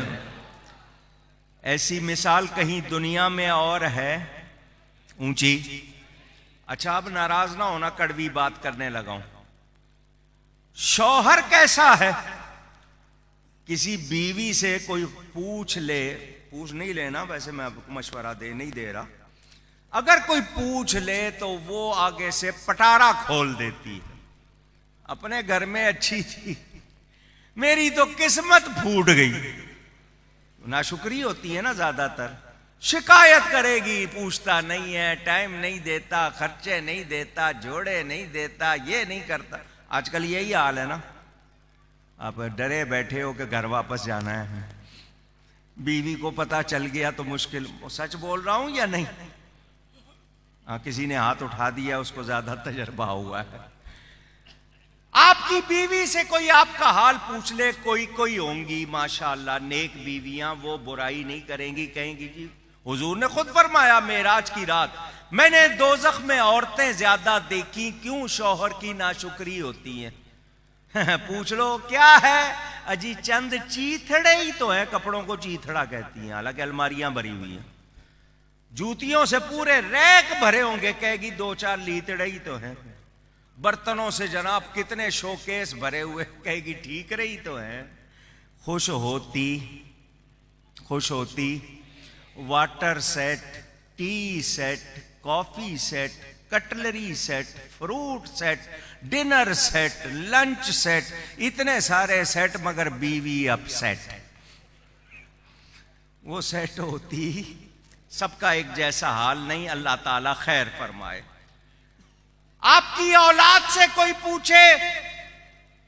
ایسی مثال کہیں دنیا میں اور ہے اونچی؟ اچھا اب ناراض نہ ہونا، کڑوی بات کرنے لگا ہوں. شوہر کیسا ہے؟ کسی بیوی سے کوئی پوچھ نہیں لینا، ویسے میں آپ کو مشورہ نہیں دے رہا. اگر کوئی پوچھ لے تو وہ آگے سے پٹارا کھول دیتی ہے. اپنے گھر میں اچھی تھی، میری تو قسمت پھوٹ گئی. ناشکری ہوتی ہے نا زیادہ تر. شکایت کرے گی، پوچھتا نہیں ہے، ٹائم نہیں دیتا، خرچے نہیں دیتا، جوڑے نہیں دیتا، یہ نہیں کرتا. آج کل یہی حال ہے نا. آپ ڈرے بیٹھے ہو کہ گھر واپس جانا ہے، بیوی کو پتا چل گیا تو مشکل. سچ بول رہا ہوں یا نہیں؟ کسی نے ہاتھ اٹھا دیا، اس کو زیادہ تجربہ ہوا ہے. آپ کی بیوی سے کوئی آپ کا حال پوچھ لے، کوئی ہوں گی ماشاءاللہ نیک بیویاں، وہ برائی نہیں کریں گی، کہیں گی جی حضور نے خود فرمایا معراج کی رات میں نے دوزخ میں عورتیں زیادہ دیکھی، کیوں؟ شوہر کی ناشکری ہوتی ہے. پوچھ لو کیا ہے؟ اجی چند چیتھڑے ہی تو ہیں. کپڑوں کو چیتھڑا کہتی ہیں، حالانکہ الماریاں بھری ہوئی ہیں. جوتیوں سے پورے ریک بھرے ہوں گے، کہے گی 2-4 لیتڑے ہی تو ہیں. برتنوں سے جناب کتنے شوکیس بھرے ہوئے، کہے گی ٹھیک رہی تو ہیں. خوش ہوتی water set, tea set, coffee set, cutlery set, fruit set, dinner set, lunch set, اتنے سارے سیٹ، مگر بیوی اپ سیٹ. وہ سیٹ ہوتی، سب کا ایک جیسا حال نہیں. اللہ تعالیٰ خیر فرمائے. آپ کی اولاد سے کوئی پوچھے،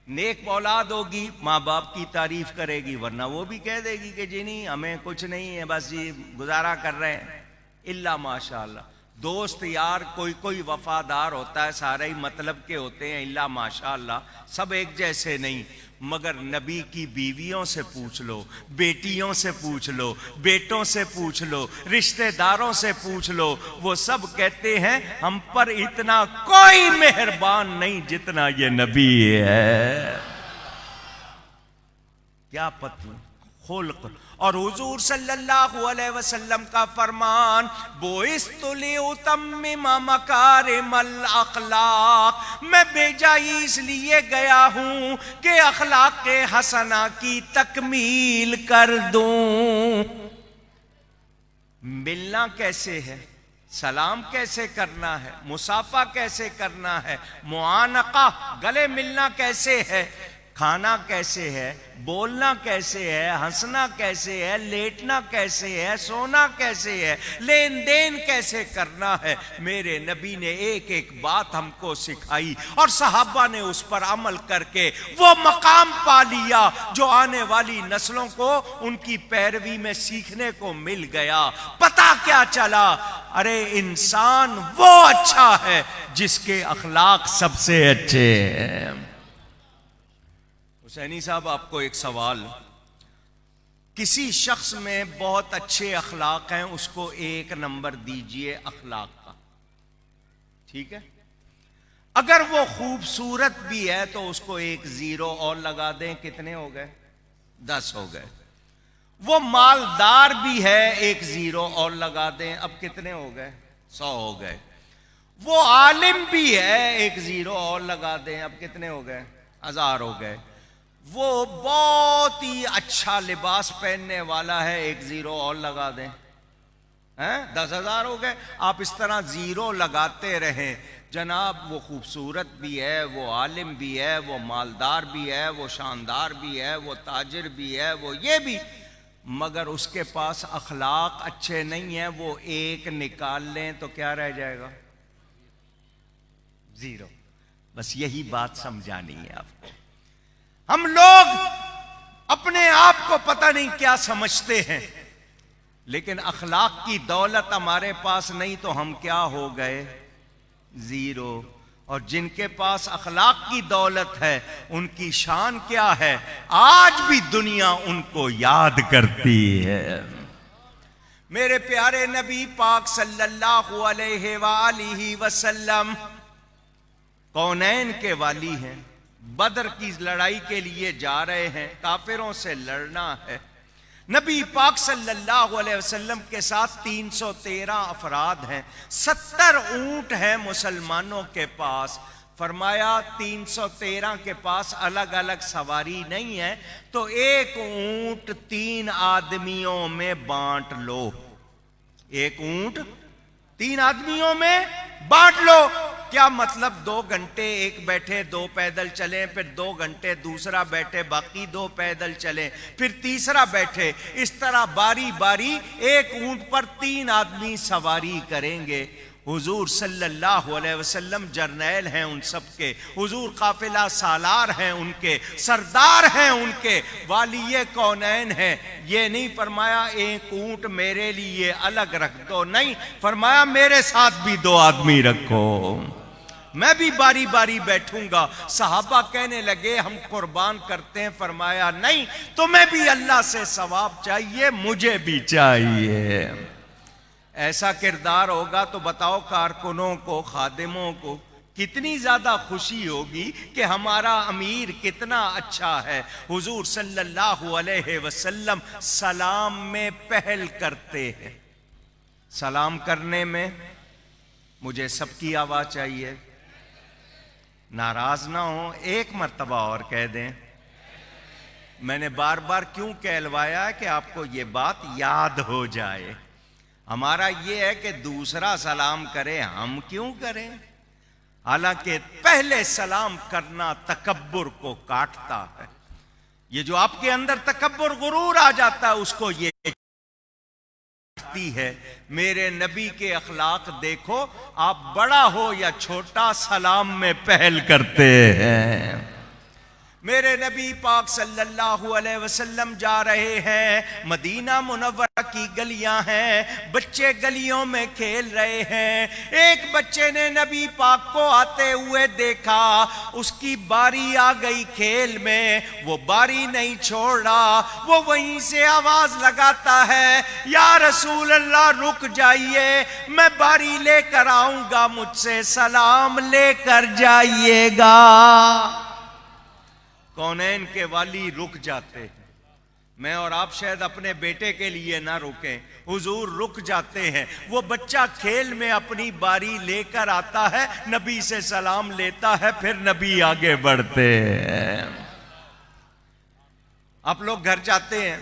نیک اولاد ہوگی ماں باپ کی تعریف کرے گی، ورنہ وہ بھی کہہ دے گی کہ جی نہیں ہمیں کچھ نہیں ہے، بس جی گزارا کر رہے ہیں. اللہ ماشاءاللہ. دوست یار کوئی وفادار ہوتا ہے، سارے ہی مطلب کے ہوتے ہیں. اللہ ماشاءاللہ سب ایک جیسے نہیں. مگر نبی کی بیویوں سے پوچھ لو، بیٹیوں سے پوچھ لو، بیٹوں سے پوچھ لو، رشتہ داروں سے پوچھ لو، وہ سب کہتے ہیں ہم پر اتنا کوئی مہربان نہیں جتنا یہ نبی ہے. کیا پتہ خلق. اور حضور صلی اللہ علیہ وسلم کا فرمان، بُعِثْتُ لِأُتَمِّمَ مَكَارِمَ الْأَخْلَاقِ، میں بھیجائی اس لیے گیا ہوں کہ اخلاق حسنہ کی تکمیل کر دوں. ملنا کیسے ہے، سلام کیسے کرنا ہے، مصافحہ کیسے کرنا ہے، معانقہ گلے ملنا کیسے ہے، کھانا کیسے ہے، بولنا کیسے ہے، ہنسنا کیسے ہے، لیٹنا کیسے ہے، سونا کیسے ہے، لین دین کیسے کرنا ہے. میرے نبی نے ایک ایک بات ہم کو سکھائی، اور صحابہ نے اس پر عمل کر کے وہ مقام پا لیا جو آنے والی نسلوں کو ان کی پیروی میں سیکھنے کو مل گیا. پتہ کیا چلا؟ ارے انسان وہ اچھا ہے جس کے اخلاق سب سے اچھے ہیں. حسینی صاحب آپ کو ایک سوال، کسی شخص میں بہت اچھے اخلاق ہیں، اس کو 1 نمبر دیجئے اخلاق کا، ٹھیک ہے؟ اگر وہ خوبصورت بھی ہے تو اس کو 1 0 اور لگا دیں، کتنے ہو گئے؟ 10 ہو گئے. وہ مالدار بھی ہے، 1 0 اور لگا دیں، اب کتنے ہو گئے؟ 100 ہو گئے. وہ عالم بھی ہے، 1 0 اور لگا دیں، اب کتنے ہو گئے؟ 1000 ہو گئے. وہ بہت ہی اچھا لباس پہننے والا ہے، 1 0 اور لگا دیں، 10,000 ہو گئے. آپ اس طرح 0 لگاتے رہیں جناب. وہ خوبصورت بھی ہے، وہ عالم بھی ہے، وہ مالدار بھی ہے، وہ شاندار بھی ہے، وہ تاجر بھی ہے، وہ یہ بھی، مگر اس کے پاس اخلاق اچھے نہیں ہیں. وہ 1 نکال لیں تو کیا رہ جائے گا؟ 0. بس یہی بات سمجھانی ہے آپ کو. ہم لوگ اپنے آپ کو پتہ نہیں کیا سمجھتے ہیں، لیکن اخلاق کی دولت ہمارے پاس نہیں تو ہم کیا ہو گئے؟ 0. اور جن کے پاس اخلاق کی دولت ہے ان کی شان کیا ہے؟ آج بھی دنیا ان کو یاد کرتی ہے. میرے پیارے نبی پاک صلی اللہ علیہ وآلہ وسلم کونین کے والی ہیں. بدر کی لڑائی کے لیے جا رہے ہیں، کافروں سے لڑنا ہے. نبی پاک صلی اللہ علیہ وسلم کے ساتھ 313 افراد ہیں، 70 اونٹ ہیں مسلمانوں کے پاس. فرمایا 313 کے پاس الگ الگ سواری نہیں ہے تو ایک اونٹ 3 آدمیوں میں بانٹ لو. ایک اونٹ 3 آدمیوں میں بانٹ لو. کیا مطلب؟ 2 گھنٹے ایک بیٹھے 2 پیدل چلیں، پھر 2 گھنٹے دوسرا بیٹھے باقی 2 پیدل چلیں، پھر تیسرا بیٹھے. اس طرح باری باری ایک اونٹ پر 3 آدمی سواری کریں گے. حضور صلی اللہ علیہ وسلم جرنیل ہیں ان سب کے، حضور قافلہ سالار ہیں ان کے، سردار ہیں ان کے، والی کونین ہیں. یہ نہیں فرمایا ایک اونٹ میرے لیے الگ رکھ دو، نہیں، فرمایا میرے ساتھ بھی 2 آدمی رکھو، میں بھی باری باری بیٹھوں گا. صحابہ کہنے لگے ہم قربان کرتے ہیں. فرمایا نہیں، تمہیں بھی اللہ سے ثواب چاہیے، مجھے بھی چاہیے. ایسا کردار ہوگا تو بتاؤ کارکنوں کو، خادموں کو کتنی زیادہ خوشی ہوگی کہ ہمارا امیر کتنا اچھا ہے. حضور صلی اللہ علیہ وسلم سلام میں پہل کرتے ہیں. سلام کرنے میں مجھے سب کی آواز چاہیے، ناراض نہ ہو، ایک مرتبہ اور کہہ دیں. میں نے بار بار کیوں کہلوایا کہ آپ کو یہ بات یاد ہو جائے. ہمارا یہ ہے کہ دوسرا سلام کرے، ہم کیوں کریں؟ حالانکہ پہلے سلام کرنا تکبر کو کاٹتا ہے. یہ جو آپ کے اندر تکبر غرور آ جاتا ہے اس کو یہ کاٹتی ہے. میرے نبی کے اخلاق دیکھو، آپ بڑا ہو یا چھوٹا سلام میں پہل کرتے ہیں. میرے نبی پاک صلی اللہ علیہ وسلم جا رہے ہیں، مدینہ منورہ کی گلیاں ہیں، بچے گلیوں میں کھیل رہے ہیں. ایک بچے نے نبی پاک کو آتے ہوئے دیکھا، اس کی باری آ گئی کھیل میں، وہ باری نہیں چھوڑ رہا، وہ وہیں سے آواز لگاتا ہے یا رسول اللہ رک جائیے، میں باری لے کر آؤں گا، مجھ سے سلام لے کر جائیے گا. کونین کے والی رک جاتے ہیں. میں اور آپ شاید اپنے بیٹے کے لیے نہ رکیں، حضور رک جاتے ہیں. وہ بچہ کھیل میں اپنی باری لے کر آتا ہے، نبی سے سلام لیتا ہے، پھر نبی آگے بڑھتے ہیں. آپ لوگ گھر جاتے ہیں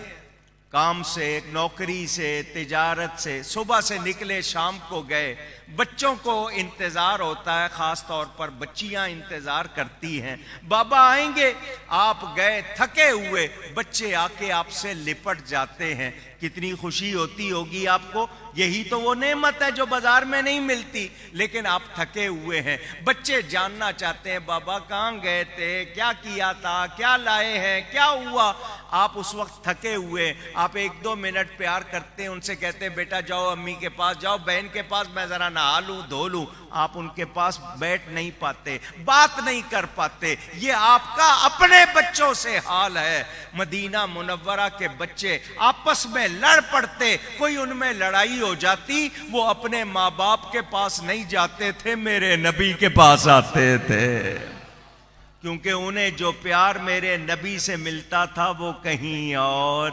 کام سے، نوکری سے، تجارت سے، صبح سے نکلے شام کو گئے، بچوں کو انتظار ہوتا ہے، خاص طور پر بچیاں انتظار کرتی ہیں، بابا آئیں گے. آپ گئے تھکے ہوئے، بچے آ کے آپ سے لپٹ جاتے ہیں، کتنی خوشی ہوتی ہوگی آپ کو. یہی تو وہ نعمت ہے جو بازار میں نہیں ملتی. لیکن آپ تھکے ہوئے ہیں، بچے جاننا چاہتے ہیں بابا کہاں گئے تھے، کیا کیا تھا، کیا لائے ہیں، کیا ہوا. آپ اس وقت تھکے ہوئے، آپ 1-2 منٹ پیار کرتے ہیں، ان سے کہتے ہیں بیٹا جاؤ امی کے پاس، جاؤ بہن کے پاس، میں ذرا نہا لوں دھو لوں. آپ ان کے پاس بیٹھ نہیں پاتے، بات نہیں کر پاتے. یہ آپ کا اپنے بچوں سے حال ہے. مدینہ منورہ کے بچے آپس میں لڑ پڑتے، کوئی ان میں لڑائی ہو جاتی، وہ اپنے ماں باپ کے پاس نہیں جاتے تھے، میرے نبی کے پاس آتے تھے. کیونکہ انہیں جو پیار میرے نبی سے ملتا تھا وہ کہیں اور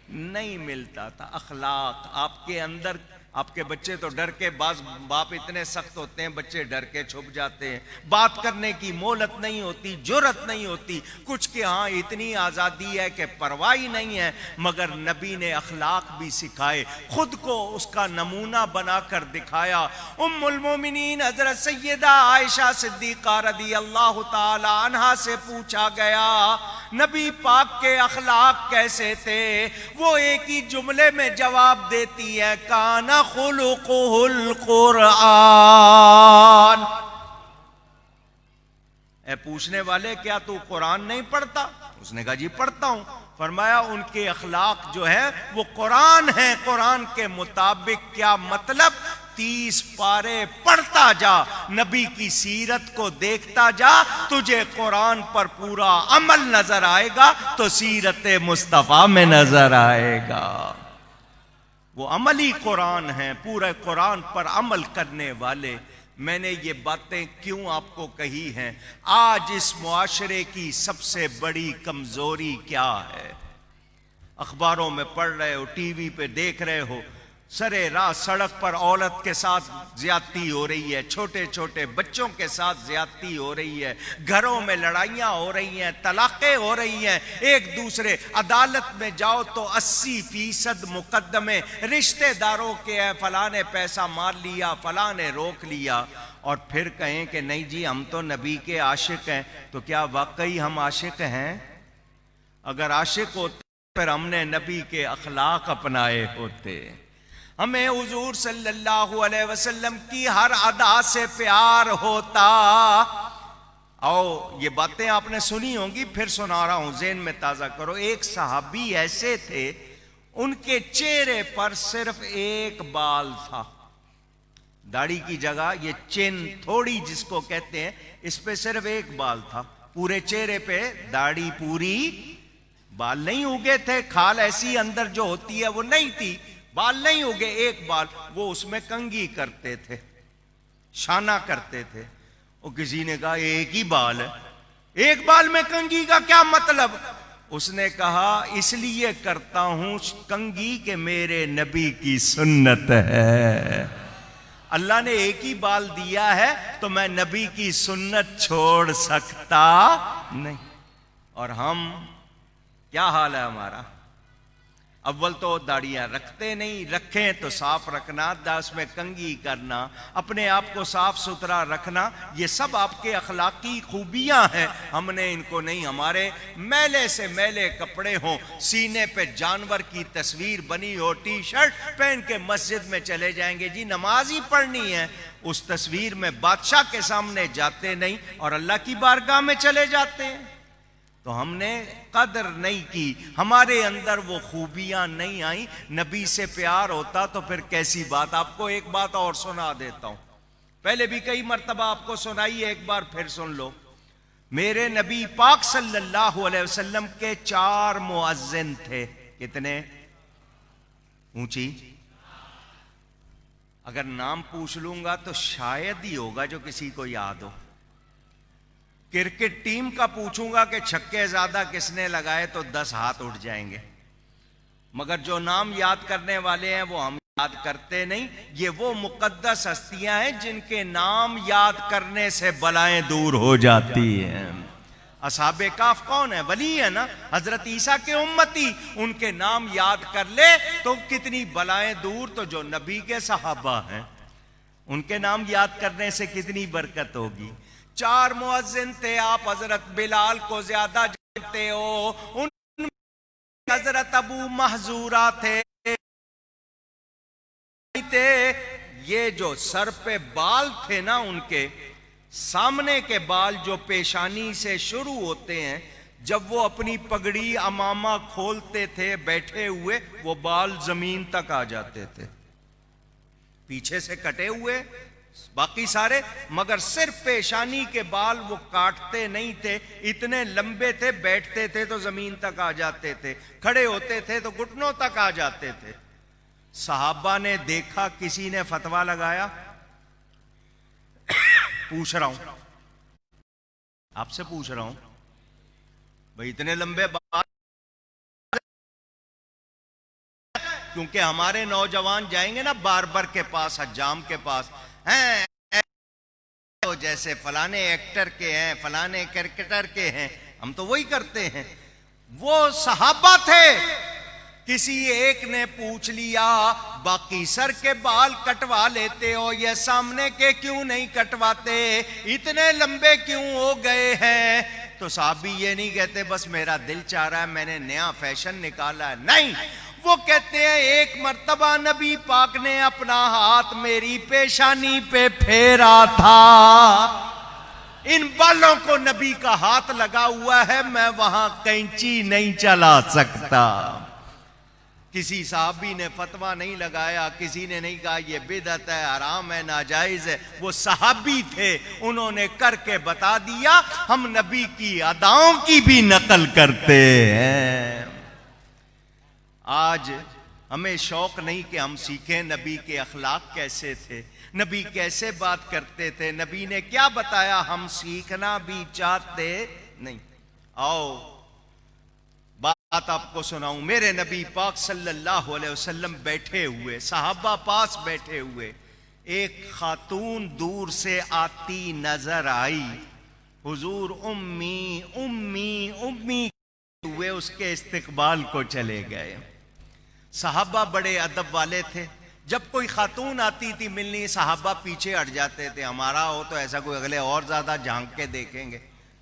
نہیں ملتا تھا. اخلاق آپ کے اندر، آپ کے بچے تو ڈر کے، بعض باپ اتنے سخت ہوتے ہیں بچے ڈر کے چھپ جاتے ہیں، بات کرنے کی مہلت نہیں ہوتی، جرأت نہیں ہوتی. کچھ کے ہاں اتنی آزادی ہے کہ پرواہ نہیں ہے. مگر نبی نے اخلاق بھی سکھائے، خود کو اس کا نمونہ بنا کر دکھایا. ام المومنین حضرت سیدہ عائشہ صدیقہ رضی اللہ تعالی عنہا سے پوچھا گیا نبی پاک کے اخلاق کیسے تھے؟ وہ ایک ہی جملے میں جواب دیتی ہے، کانا خلقہ القرآن. اے پوچھنے والے کیا تو قرآن نہیں پڑھتا؟ اس نے کہا جی پڑھتا ہوں. فرمایا ان کے اخلاق جو ہے وہ قرآن ہے. قرآن کے مطابق کیا مطلب؟ 30 پارے پڑھتا جا، نبی کی سیرت کو دیکھتا جا، تجھے قرآن پر پورا عمل نظر آئے گا تو سیرت مصطفیٰ میں نظر آئے گا. وہ عملی قرآن ہیں، پورے قرآن پر عمل کرنے والے. میں نے یہ باتیں کیوں آپ کو کہی ہیں؟ آج اس معاشرے کی سب سے بڑی کمزوری کیا ہے؟ اخباروں میں پڑھ رہے ہو، ٹی وی پہ دیکھ رہے ہو، سرے راہ سڑک پر عورت کے ساتھ زیادتی ہو رہی ہے، چھوٹے چھوٹے بچوں کے ساتھ زیادتی ہو رہی ہے، گھروں میں لڑائیاں ہو رہی ہیں، طلاقیں ہو رہی ہیں، ایک دوسرے عدالت میں جاؤ تو 80% مقدمے رشتہ داروں کے ہیں، فلاں نے پیسہ مار لیا، فلاں نے روک لیا، اور پھر کہیں کہ نہیں جی ہم تو نبی کے عاشق ہیں. تو کیا واقعی ہم عاشق ہیں؟ اگر عاشق ہوتے پھر ہم نے نبی کے اخلاق اپنائے ہوتے. ہمیں حضور صلی اللہ علیہ وسلم کی ہر ادا سے پیار ہوتا. اور یہ باتیں آپ نے سنی ہوں گی، پھر سنا رہا ہوں، ذہن میں تازہ کرو. ایک صحابی ایسے تھے، ان کے چہرے پر صرف ایک بال تھا، داڑھی کی جگہ یہ چین تھوڑی جس کو کہتے ہیں، اس پہ صرف ایک بال تھا. پورے چہرے پہ داڑھی پوری، بال نہیں اگے تھے، کھال ایسی اندر جو ہوتی ہے وہ نہیں تھی، بال نہیں اگے، ایک بال. وہ اس میں کنگھی کرتے تھے، شانہ کرتے تھے. وہ کسی نے کہا ایک ہی بال ہے، ایک بال میں کنگھی کا کیا مطلب؟ اس نے کہا اس لیے کرتا ہوں کنگھی کہ میرے نبی کی سنت ہے. اللہ نے ایک ہی بال دیا ہے تو میں نبی کی سنت چھوڑ سکتا نہیں. اور ہم کیا حال ہے ہمارا؟ اول تو داڑیاں رکھتے نہیں، رکھیں تو صاف رکھنا، داس میں کنگھی کرنا، اپنے آپ کو صاف ستھرا رکھنا، یہ سب آپ کے اخلاقی خوبیاں ہیں. ہم نے ان کو نہیں. ہمارے میلے سے میلے کپڑے ہوں، سینے پہ جانور کی تصویر بنی ہو، ٹی شرٹ پہن کے مسجد میں چلے جائیں گے جی نماز ہی پڑھنی ہے. اس تصویر میں بادشاہ کے سامنے جاتے نہیں اور اللہ کی بارگاہ میں چلے جاتے ہیں. تو ہم نے قدر نہیں کی، ہمارے اندر وہ خوبیاں نہیں آئیں. نبی سے پیار ہوتا تو پھر کیسی بات. آپ کو ایک بات اور سنا دیتا ہوں، پہلے بھی کئی مرتبہ آپ کو سنائی ہے، ایک بار پھر سن لو. میرے نبی پاک صلی اللہ علیہ وسلم کے 4 مؤذن تھے. کتنے؟ اونچی اگر نام پوچھ لوں گا تو شاید ہی ہوگا جو کسی کو یاد ہو. کرکٹ ٹیم کا پوچھوں گا کہ چھکے زیادہ کس نے لگائے تو 10 ہاتھ اٹھ جائیں گے. مگر جو نام یاد کرنے والے ہیں وہ ہم یاد کرتے نہیں. یہ وہ مقدس ہستیاں ہیں جن کے نام یاد کرنے سے بلائیں دور ہو جاتی ہیں. اصحاب کہف کون ہے؟ ولی ہے نا، حضرت عیسیٰ کے امتی. ان کے نام یاد کر لے تو کتنی بلائیں دور. تو جو نبی کے صحابہ ہیں ان کے نام یاد کرنے سے کتنی برکت ہوگی. 4 مؤذن تھے. آپ حضرت بلال کو زیادہ جانتے ہو، ان حضرت ابو محذورہ تھے. یہ جو سر پہ بال تھے نا، ان کے سامنے کے بال جو پیشانی سے شروع ہوتے ہیں، جب وہ اپنی پگڑی امامہ کھولتے تھے بیٹھے ہوئے، وہ بال زمین تک آ جاتے تھے. پیچھے سے کٹے ہوئے باقی سارے، مگر صرف پیشانی کے بال وہ کاٹتے نہیں تھے، اتنے لمبے تھے. بیٹھتے تھے تو زمین تک آ جاتے تھے، کھڑے ہوتے تھے تو گھٹنوں تک آ جاتے تھے. صحابہ نے دیکھا، کسی نے فتویٰ لگایا. پوچھ رہا ہوں، آپ سے پوچھ رہا ہوں بھئی اتنے لمبے بال، کیونکہ ہمارے نوجوان جائیں گے نا باربر کے پاس، حجام کے پاس، ہیں جیسے فلانے ایکٹر کے ہیں، فلانے کرکٹر کے ہیں، ہم تو وہی کرتے ہیں. وہ صحابہ تھے. کسی ایک نے پوچھ لیا باقی سر کے بال کٹوا لیتے ہو، یہ سامنے کے کیوں نہیں کٹواتے، اتنے لمبے کیوں ہو گئے ہیں؟ تو صحابی یہ نہیں کہتے بس میرا دل چاہ رہا ہے میں نے نیا فیشن نکالا ہے. نہیں، وہ کہتے ہیں ایک مرتبہ نبی پاک نے اپنا ہاتھ میری پیشانی پہ پھیرا تھا، ان بالوں کو نبی کا ہاتھ لگا ہوا ہے، میں وہاں کینچی نہیں چلا سکتا. کسی صحابی نے فتویٰ نہیں لگایا، کسی نے نہیں کہا یہ بدعت ہے، حرام ہے، ناجائز ہے. وہ صحابی تھے، انہوں نے کر کے بتا دیا. ہم نبی کی اداؤں کی بھی نقل کرتے ہیں. آج ہمیں شوق نہیں کہ ہم سیکھیں نبی کے اخلاق کیسے تھے، نبی کیسے بات کرتے تھے، نبی نے کیا بتایا. ہم سیکھنا بھی چاہتے نہیں. آؤ بات بات آپ کو سناؤں. میرے نبی پاک صلی اللہ علیہ وسلم بیٹھے ہوئے, صحابہ پاس بیٹھے ہوئے, ایک خاتون دور سے آتی نظر آئی. حضور امی امی امی ہوئے اس کے استقبال کو چلے گئے. صحابہ بڑے ادب والے تھے. جب کوئی خاتون آتی تھی ملنی, صحابہ پیچھے ہٹ جاتے تھے. ہمارا ہو تو ایسا کوئی اگلے اور زیادہ جھانک کے دیکھیں گے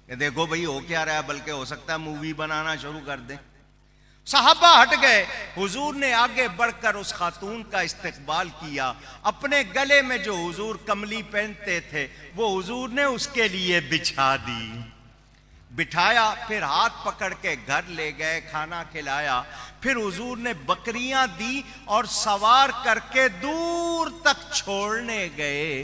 کہ دیکھو بھئی ہو کیا رہا ہے, بلکہ ہو سکتا ہے مووی بنانا شروع کر دیں. صحابہ ہٹ گئے. حضور نے آگے بڑھ کر اس خاتون کا استقبال کیا. اپنے گلے میں جو حضور کملی پہنتے تھے وہ حضور نے اس کے لیے بچھا دی, بٹھایا, پھر ہاتھ پکڑ کے گھر لے گئے, کھانا کھلایا. پھر حضور نے بکریاں دی اور سوار کر کے دور تک چھوڑنے گئے.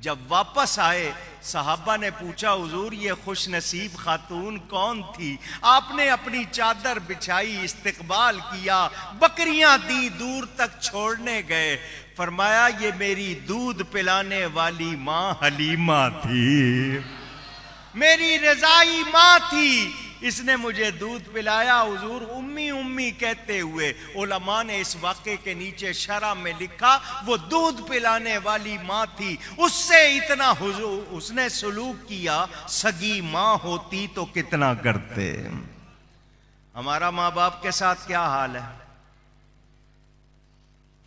جب واپس آئے صحابہ نے پوچھا حضور یہ خوش نصیب خاتون کون تھی؟ آپ نے اپنی چادر بچھائی, استقبال کیا, بکریاں دی, دور تک چھوڑنے گئے. فرمایا یہ میری دودھ پلانے والی ماں حلیمہ تھی, میری رضائی ماں تھی, اس نے مجھے دودھ پلایا. حضور امی امی کہتے ہوئے علماء نے اس واقعے کے نیچے شرح میں لکھا وہ دودھ پلانے والی ماں تھی, اس سے اتنا حضور اس نے سلوک کیا. سگی ماں ہوتی تو کتنا کرتے. ہمارا ماں باپ کے ساتھ کیا حال ہے؟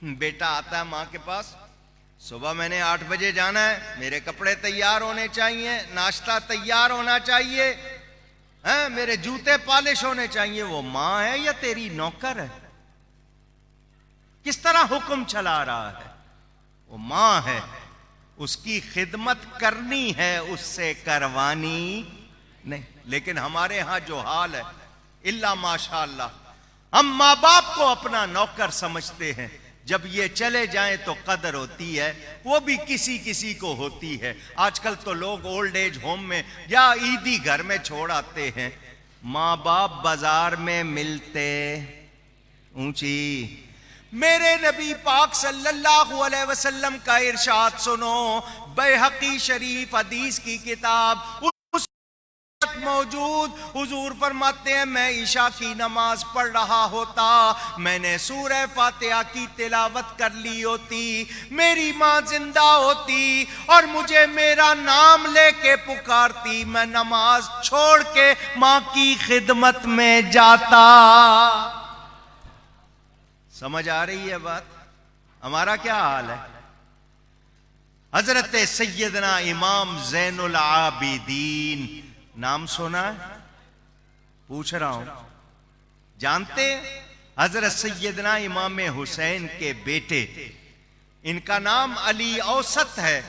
بیٹا آتا ہے ماں کے پاس, صبح میں نے 8 بجے جانا ہے, میرے کپڑے تیار ہونے چاہیے, ناشتہ تیار ہونا چاہیے, میرے جوتے پالش ہونے چاہیے. وہ ماں ہے یا تیری نوکر ہے؟ کس طرح حکم چلا رہا ہے؟ وہ ماں ہے, اس کی خدمت کرنی ہے, اس سے کروانی نہیں. لیکن ہمارے ہاں جو حال ہے الا ماشاء اللہ, ہم ماں باپ کو اپنا نوکر سمجھتے ہیں. جب یہ چلے جائیں تو قدر ہوتی ہے, وہ بھی کسی کسی کو ہوتی ہے. آج کل تو لوگ اولڈ ایج ہوم میں یا عیدی گھر میں چھوڑ آتے ہیں. ماں باپ بازار میں ملتے اونچی. میرے نبی پاک صلی اللہ علیہ وسلم کا ارشاد سنو, بیہقی شریف حدیث کی کتاب موجود. حضور فرماتے ہیں میں عشاء کی نماز پڑھ رہا ہوتا, میں نے سورہ فاتحہ کی تلاوت کر لی ہوتی, میری ماں زندہ ہوتی اور مجھے میرا نام لے کے پکارتی, میں نماز چھوڑ کے ماں کی خدمت میں جاتا. سمجھ آ رہی ہے بات؟ ہمارا کیا حال ہے؟ حضرت سیدنا امام زین العابدین, نام سنا ہے؟ پوچھ رہا ہوں, جانتے ہیں؟ حضرت سیدنا امام حسین کے بیٹے, ان کا نام علی اوسط ہے,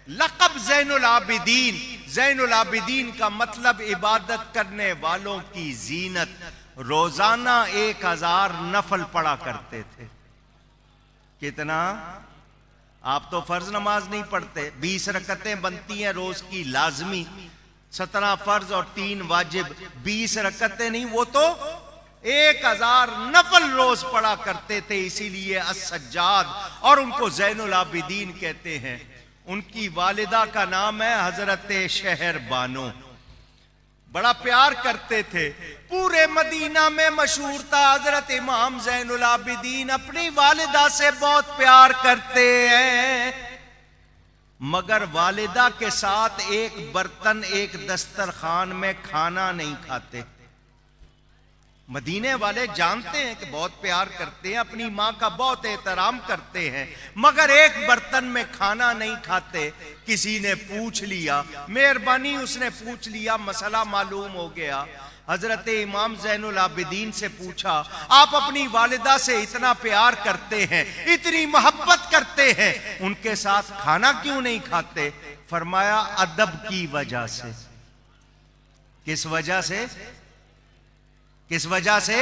لقب زین العابدین. زین العابدین کا مطلب عبادت کرنے والوں کی زینت. روزانہ 1000 نفل پڑھا کرتے تھے. کتنا؟ آپ تو فرض نماز نہیں پڑھتے, 20 رکعتیں بنتی ہیں روز کی لازمی, 17 فرض اور 3 واجب, 20 رکعتیں نہیں, وہ تو 1000 نفل روز پڑھا کرتے تھے. اسی لیے السجاد, اور ان کو زین العابدین کہتے ہیں. ان کی والدہ کا نام ہے حضرت شہر بانو. بڑا پیار کرتے تھے, پورے مدینہ میں مشہور تھا حضرت امام زین العابدین اپنی والدہ سے بہت پیار کرتے ہیں, مگر والدہ کے ساتھ ایک برتن ایک دسترخوان میں کھانا نہیں کھاتے. مدینے والے جانتے ہیں کہ بہت پیار کرتے ہیں, اپنی ماں کا بہت احترام کرتے ہیں, مگر ایک برتن میں کھانا نہیں کھاتے. کسی نے پوچھ لیا, مہربانی اس نے پوچھ لیا, مسئلہ معلوم ہو گیا. حضرت امام زین العابدین سے پوچھا آپ اپنی والدہ سے اتنا پیار کرتے ہیں, اتنی محبت کرتے ہیں, ان کے ساتھ کھانا کیوں نہیں کھاتے؟ فرمایا ادب کی وجہ سے. کس وجہ سے؟ کس وجہ سے؟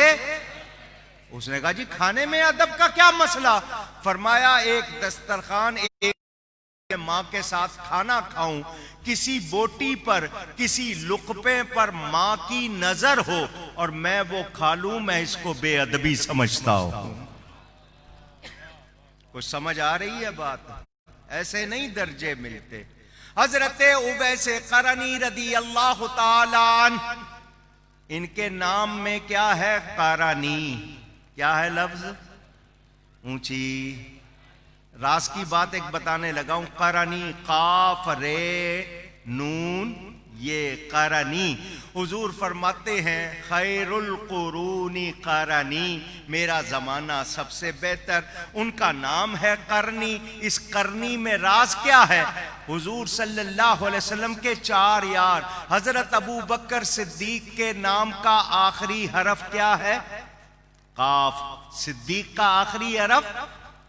اس نے کہا جی کھانے میں ادب کا کیا مسئلہ؟ فرمایا ایک دسترخوان ایک ماں کے ساتھ کھانا کھاؤں, کسی بوٹی پر کسی لقمے پر ماں کی نظر ہو اور میں وہ کھا لوں, میں اس کو بے ادبی سمجھتا ہوں. کچھ سمجھ آ رہی ہے بات؟ ایسے نہیں درجے ملتے. حضرت اویس قرنی رضی اللہ تعالی عنہ ان کے نام میں کیا ہے؟ قرنی. کیا ہے لفظ؟ اونچی. راز کی بات ایک بتانے لگا ہوں. قرنی، قاف رے نون یہ قرنی. حضور فرماتے ہیں خیر القرون قرنی، میرا زمانہ سب سے بہتر. ان کا نام ہے قرنی. اس قرنی میں راز کیا ہے؟ حضور صلی اللہ علیہ وسلم کے 4 یار. حضرت ابو بکر صدیق کے نام کا آخری حرف کیا ہے؟ قاف. صدیق کا آخری حرف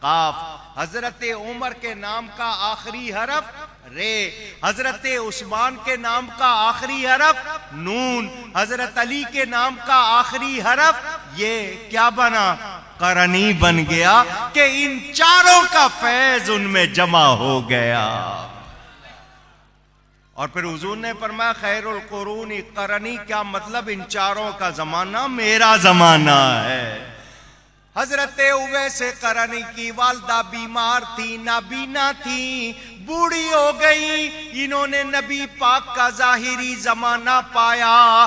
قاف. حضرت عمر کے نام کا آخری حرف رے. حضرت عثمان کے نام کا آخری حرف نون. حضرت علی کے نام کا آخری حرف یہ کیا بنا؟ قرنی بن گیا کہ ان چاروں کا فیض ان میں جمع ہو گیا. اور پھر حضور نے فرمایا خیر القرون قرنی. کیا مطلب؟ ان چاروں کا زمانہ میرا زمانہ ہے. حضرت اویس قرنی کی والدہ بیمار تھی، نابینا تھی، بوڑھی ہو گئی. انہوں نے نبی پاک کا ظاہری زمانہ پایا،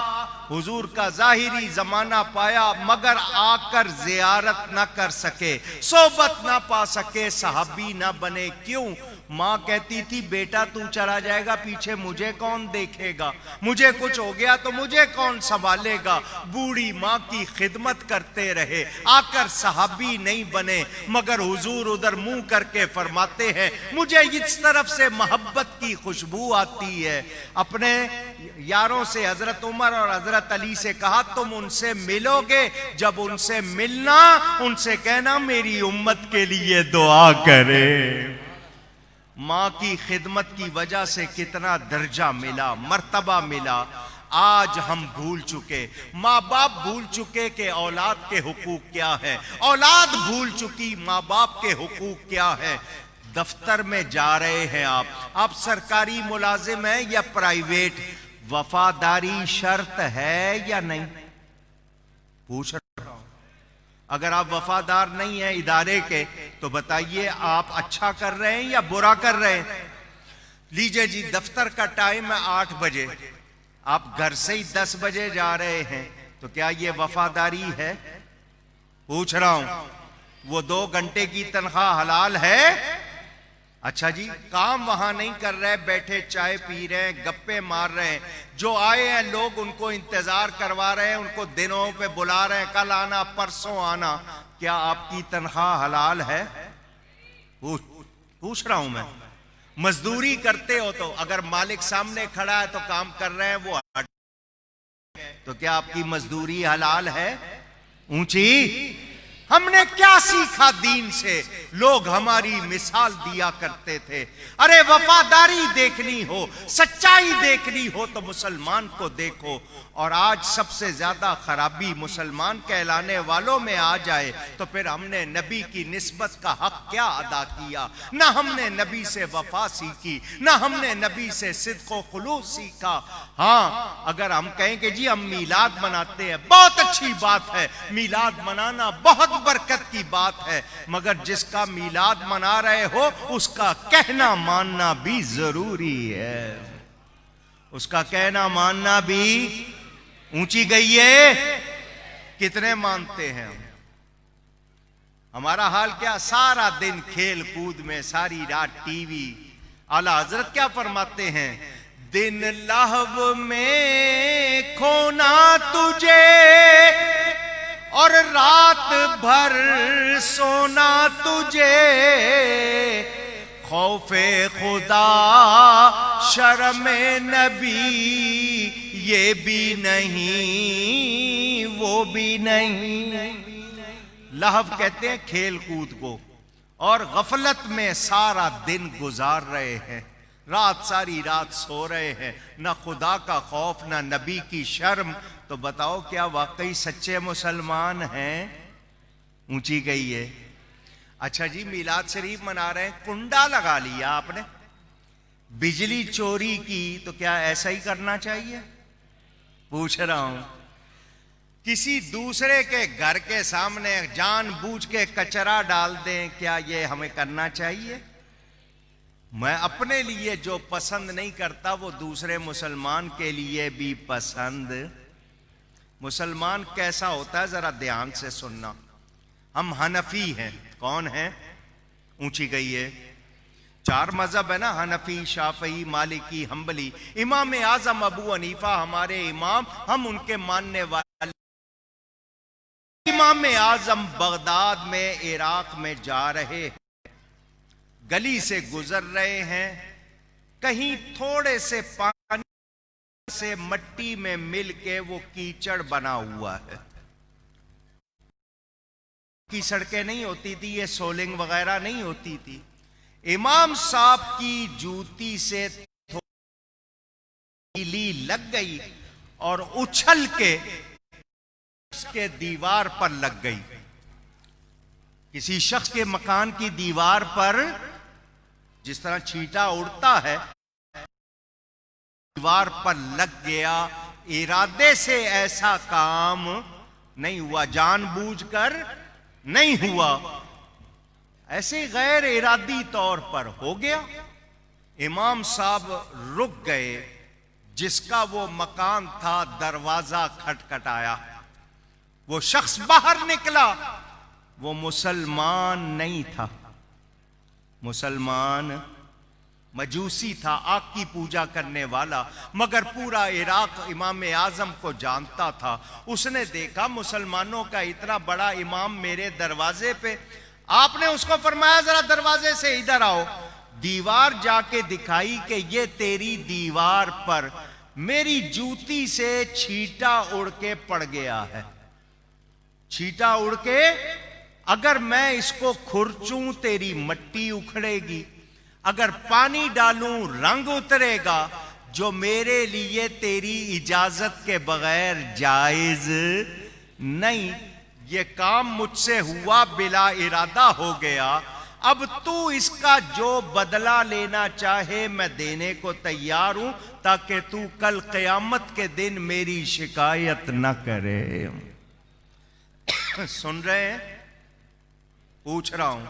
حضور کا ظاہری زمانہ پایا، مگر آ کر زیارت نہ کر سکے، صحبت نہ پا سکے، صحابی نہ بنے. کیوں؟ ماں کہتی تھی بیٹا تو چلا جائے گا پیچھے مجھے کون دیکھے گا، مجھے کچھ ہو گیا تو مجھے کون سنبھالے گا. بوڑھی ماں کی خدمت کرتے رہے، آ کر صحابی نہیں بنے. مگر حضور ادھر منہ کر کے فرماتے ہیں مجھے اس طرف سے محبت کی خوشبو آتی ہے. اپنے یاروں سے حضرت عمر اور حضرت علی سے کہا تم ان سے ملو گے، جب ان سے ملنا ان سے کہنا میری امت کے لیے دعا کرے. ماں کی خدمت کی وجہ سے کتنا درجہ ملا، مرتبہ ملا. آج ہم بھول چکے، ماں باپ بھول چکے کہ اولاد کے حقوق کیا ہے، اولاد بھول چکی ماں باپ کے حقوق کیا ہے. دفتر میں جا رہے ہیں آپ سرکاری ملازم ہیں یا پرائیویٹ، وفاداری شرط ہے یا نہیں؟ پوچھ رہا ہوں. اگر آپ وفادار نہیں ہیں ادارے کے تو بتائیے آپ اچھا کر رہے ہیں یا برا کر رہے ہیں؟ لیجئے جی دفتر کا ٹائم ہے 8 بجے، آپ گھر سے ہی 10 بجے جا رہے ہیں تو کیا یہ وفاداری ہے؟ پوچھ رہا ہوں. وہ 2 گھنٹے کی تنخواہ حلال ہے؟ اچھا جی کام وہاں نہیں کر رہے، بیٹھے چائے پی رہے ہیں، گپے مار رہے ہیں، جو آئے ہیں لوگ ان کو انتظار کروا رہے ہیں، ان کو دنوں پہ بلا رہے ہیں کل آنا پرسوں آنا. کیا آپ کی تنخواہ حلال ہے؟ پوچھ رہا ہوں میں. مزدوری کرتے ہو تو اگر مالک سامنے کھڑا ہے تو کام کر رہے ہیں وہ تو کیا آپ کی مزدوری حلال ہے؟ اونچی. ہم نے کیا سیکھا دین سے؟ لوگ ہماری مثال دیا کرتے تھے. ارے وفاداری دیکھنی ہو، سچائی دیکھنی ہو تو مسلمان کو دیکھو. اور آج سب سے زیادہ خرابی مسلمان کہلانے والوں میں آ جائے تو پھر ہم نے نبی کی نسبت کا حق کیا ادا کیا؟ نہ ہم نے نبی سے وفا سیکھی، نہ ہم نے نبی سے صدق و خلوص سیکھا. ہاں اگر ہم کہیں کہ جی ہم میلاد مناتے ہیں، بہت اچھی بات ہے، میلاد منانا بہت برکت کی بات ہے، مگر جس کا میلاد منا رہے ہو اس کا کہنا ماننا بھی ضروری ہے. اس کا کہنا ماننا بھی. اونچی گئی ہے. کتنے مانتے ہیں ہم؟ ہمارا حال کیا؟ سارا دن کھیل کود میں، ساری رات ٹی وی. اعلیٰ حضرت کیا فرماتے ہیں؟ دن لہو میں کھونا تجھے اور رات بھر سونا تجھے، خوف خدا شرم نبی یہ بھی نہیں وہ بھی نہیں. لہو کہتے ہیں کھیل کود کو، اور غفلت میں سارا دن گزار رہے ہیں، رات ساری رات سو رہے ہیں، نہ خدا کا خوف نہ نبی کی شرم. تو بتاؤ کیا واقعی سچے مسلمان ہیں؟ اونچی گئی ہے. اچھا جی میلاد شریف منا رہے ہیں، کنڈا لگا لیا آپ نے، بجلی چوری کی تو کیا ایسا ہی کرنا چاہیے؟ پوچھ رہا ہوں. کسی دوسرے کے گھر کے سامنے جان بوجھ کے کچرا ڈال دیں، کیا یہ ہمیں کرنا چاہیے؟ میں اپنے لیے جو پسند نہیں کرتا وہ دوسرے مسلمان کے لیے بھی پسند مسلمان کیسا ہوتا ہے ذرا دھیان سے سننا. ہم حنفی ہیں. کون ہیں؟ اونچی گئی ہے. 4 مذہب ہے نا، حنفی، شافعی، مالکی، حنبلی. امام اعظم ابو حنیفہ ہمارے امام، ہم ان کے ماننے والے. امام اعظم بغداد میں عراق میں جا رہے ہیں، گلی سے گزر رہے ہیں، کہیں تھوڑے سے پانی سے مٹی میں مل کے وہ کیچڑ بنا ہوا ہے. کی سڑکیں نہیں ہوتی تھی، یہ سولنگ وغیرہ نہیں ہوتی تھی. امام صاحب کی جوتی سے تھوڑی لگ گئی اور اچھل کے اس کے دیوار پر لگ گئی. کسی شخص کے مکان کی دیوار پر جس طرح چھینٹا اڑتا ہے، دیوار پر لگ گیا. ارادے سے ایسا کام نہیں ہوا، جان بوجھ کر نہیں ہوا، ایسے غیر ارادی طور پر ہو گیا. امام صاحب رک گئے. جس کا وہ مکان تھا دروازہ کھٹکھٹایا. وہ شخص باہر نکلا. وہ مسلمان نہیں تھا، مسلمان مجوسی تھا، آگ کی پوجا کرنے والا، مگر پورا عراق امام اعظم کو جانتا تھا. اس نے دیکھا مسلمانوں کا اتنا بڑا امام میرے دروازے پہ. آپ نے اس کو فرمایا ذرا دروازے سے ادھر آؤ. دیوار جا کے دکھائی کہ یہ تیری دیوار پر میری جوتی سے چھینٹا اڑ کے پڑ گیا ہے. چھینٹا اڑ کے اگر میں اس کو کھرچوں تیری مٹی اکھڑے گی، اگر پانی ڈالوں رنگ اترے گا، جو میرے لیے تیری اجازت کے بغیر جائز نہیں. یہ کام مجھ سے ہوا، بلا ارادہ ہو گیا. اب تو اس کا جو بدلہ لینا چاہے میں دینے کو تیار ہوں، تاکہ تو کل قیامت کے دن میری شکایت نہ کرے. سن رہے ہیں؟ پوچھ رہا ہوں.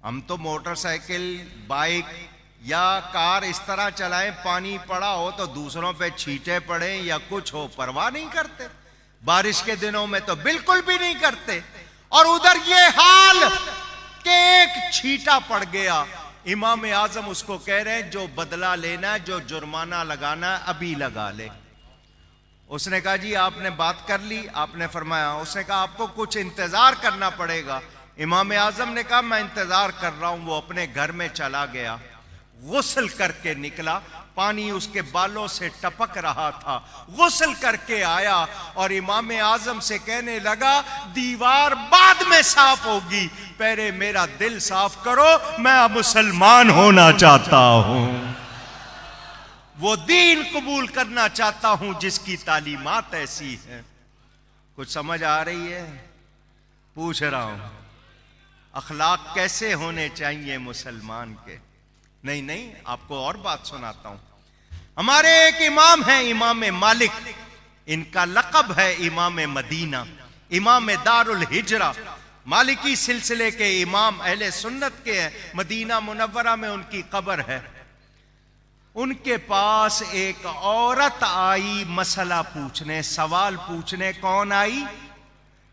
ہم تو موٹر سائیکل، بائک یا کار اس طرح چلائیں، پانی پڑا ہو تو دوسروں پہ چھینٹے پڑیں یا کچھ ہو پرواہ نہیں کرتے. بارش کے دنوں میں تو بالکل بھی نہیں کرتے. اور ادھر یہ حال کہ ایک چھینٹا پڑ گیا. امام اعظم اس کو کہہ رہے ہیں جو بدلہ لینا ہے، جو جرمانہ لگانا ہے ابھی لگا لے. اس نے کہا جی آپ نے بات کر لی. آپ نے فرمایا، اس نے کہا آپ کو کچھ انتظار کرنا پڑے گا. امام اعظم نے کہا میں انتظار کر رہا ہوں. وہ اپنے گھر میں چلا گیا، غسل کر کے نکلا. پانی اس کے بالوں سے ٹپک رہا تھا. غسل کر کے آیا اور امام اعظم سے کہنے لگا دیوار بعد میں صاف ہوگی، پہلے میرا دل صاف کرو، میں مسلمان ہونا چاہتا ہوں، وہ دین قبول کرنا چاہتا ہوں جس کی تعلیمات ایسی ہیں. کچھ سمجھ آ رہی ہے؟ پوچھ رہا ہوں اخلاق کیسے ہونے چاہیے مسلمان کے. نہیں آپ کو اور بات سناتا ہوں. ہمارے ایک امام ہیں، امام مالک. ان کا لقب ہے امام مدینہ، امام دار الہجرہ. مالکی سلسلے کے امام، اہل سنت کے ہیں. مدینہ منورہ میں ان کی قبر ہے. ان کے پاس ایک عورت آئی مسئلہ پوچھنے، سوال پوچھنے. کون آئی؟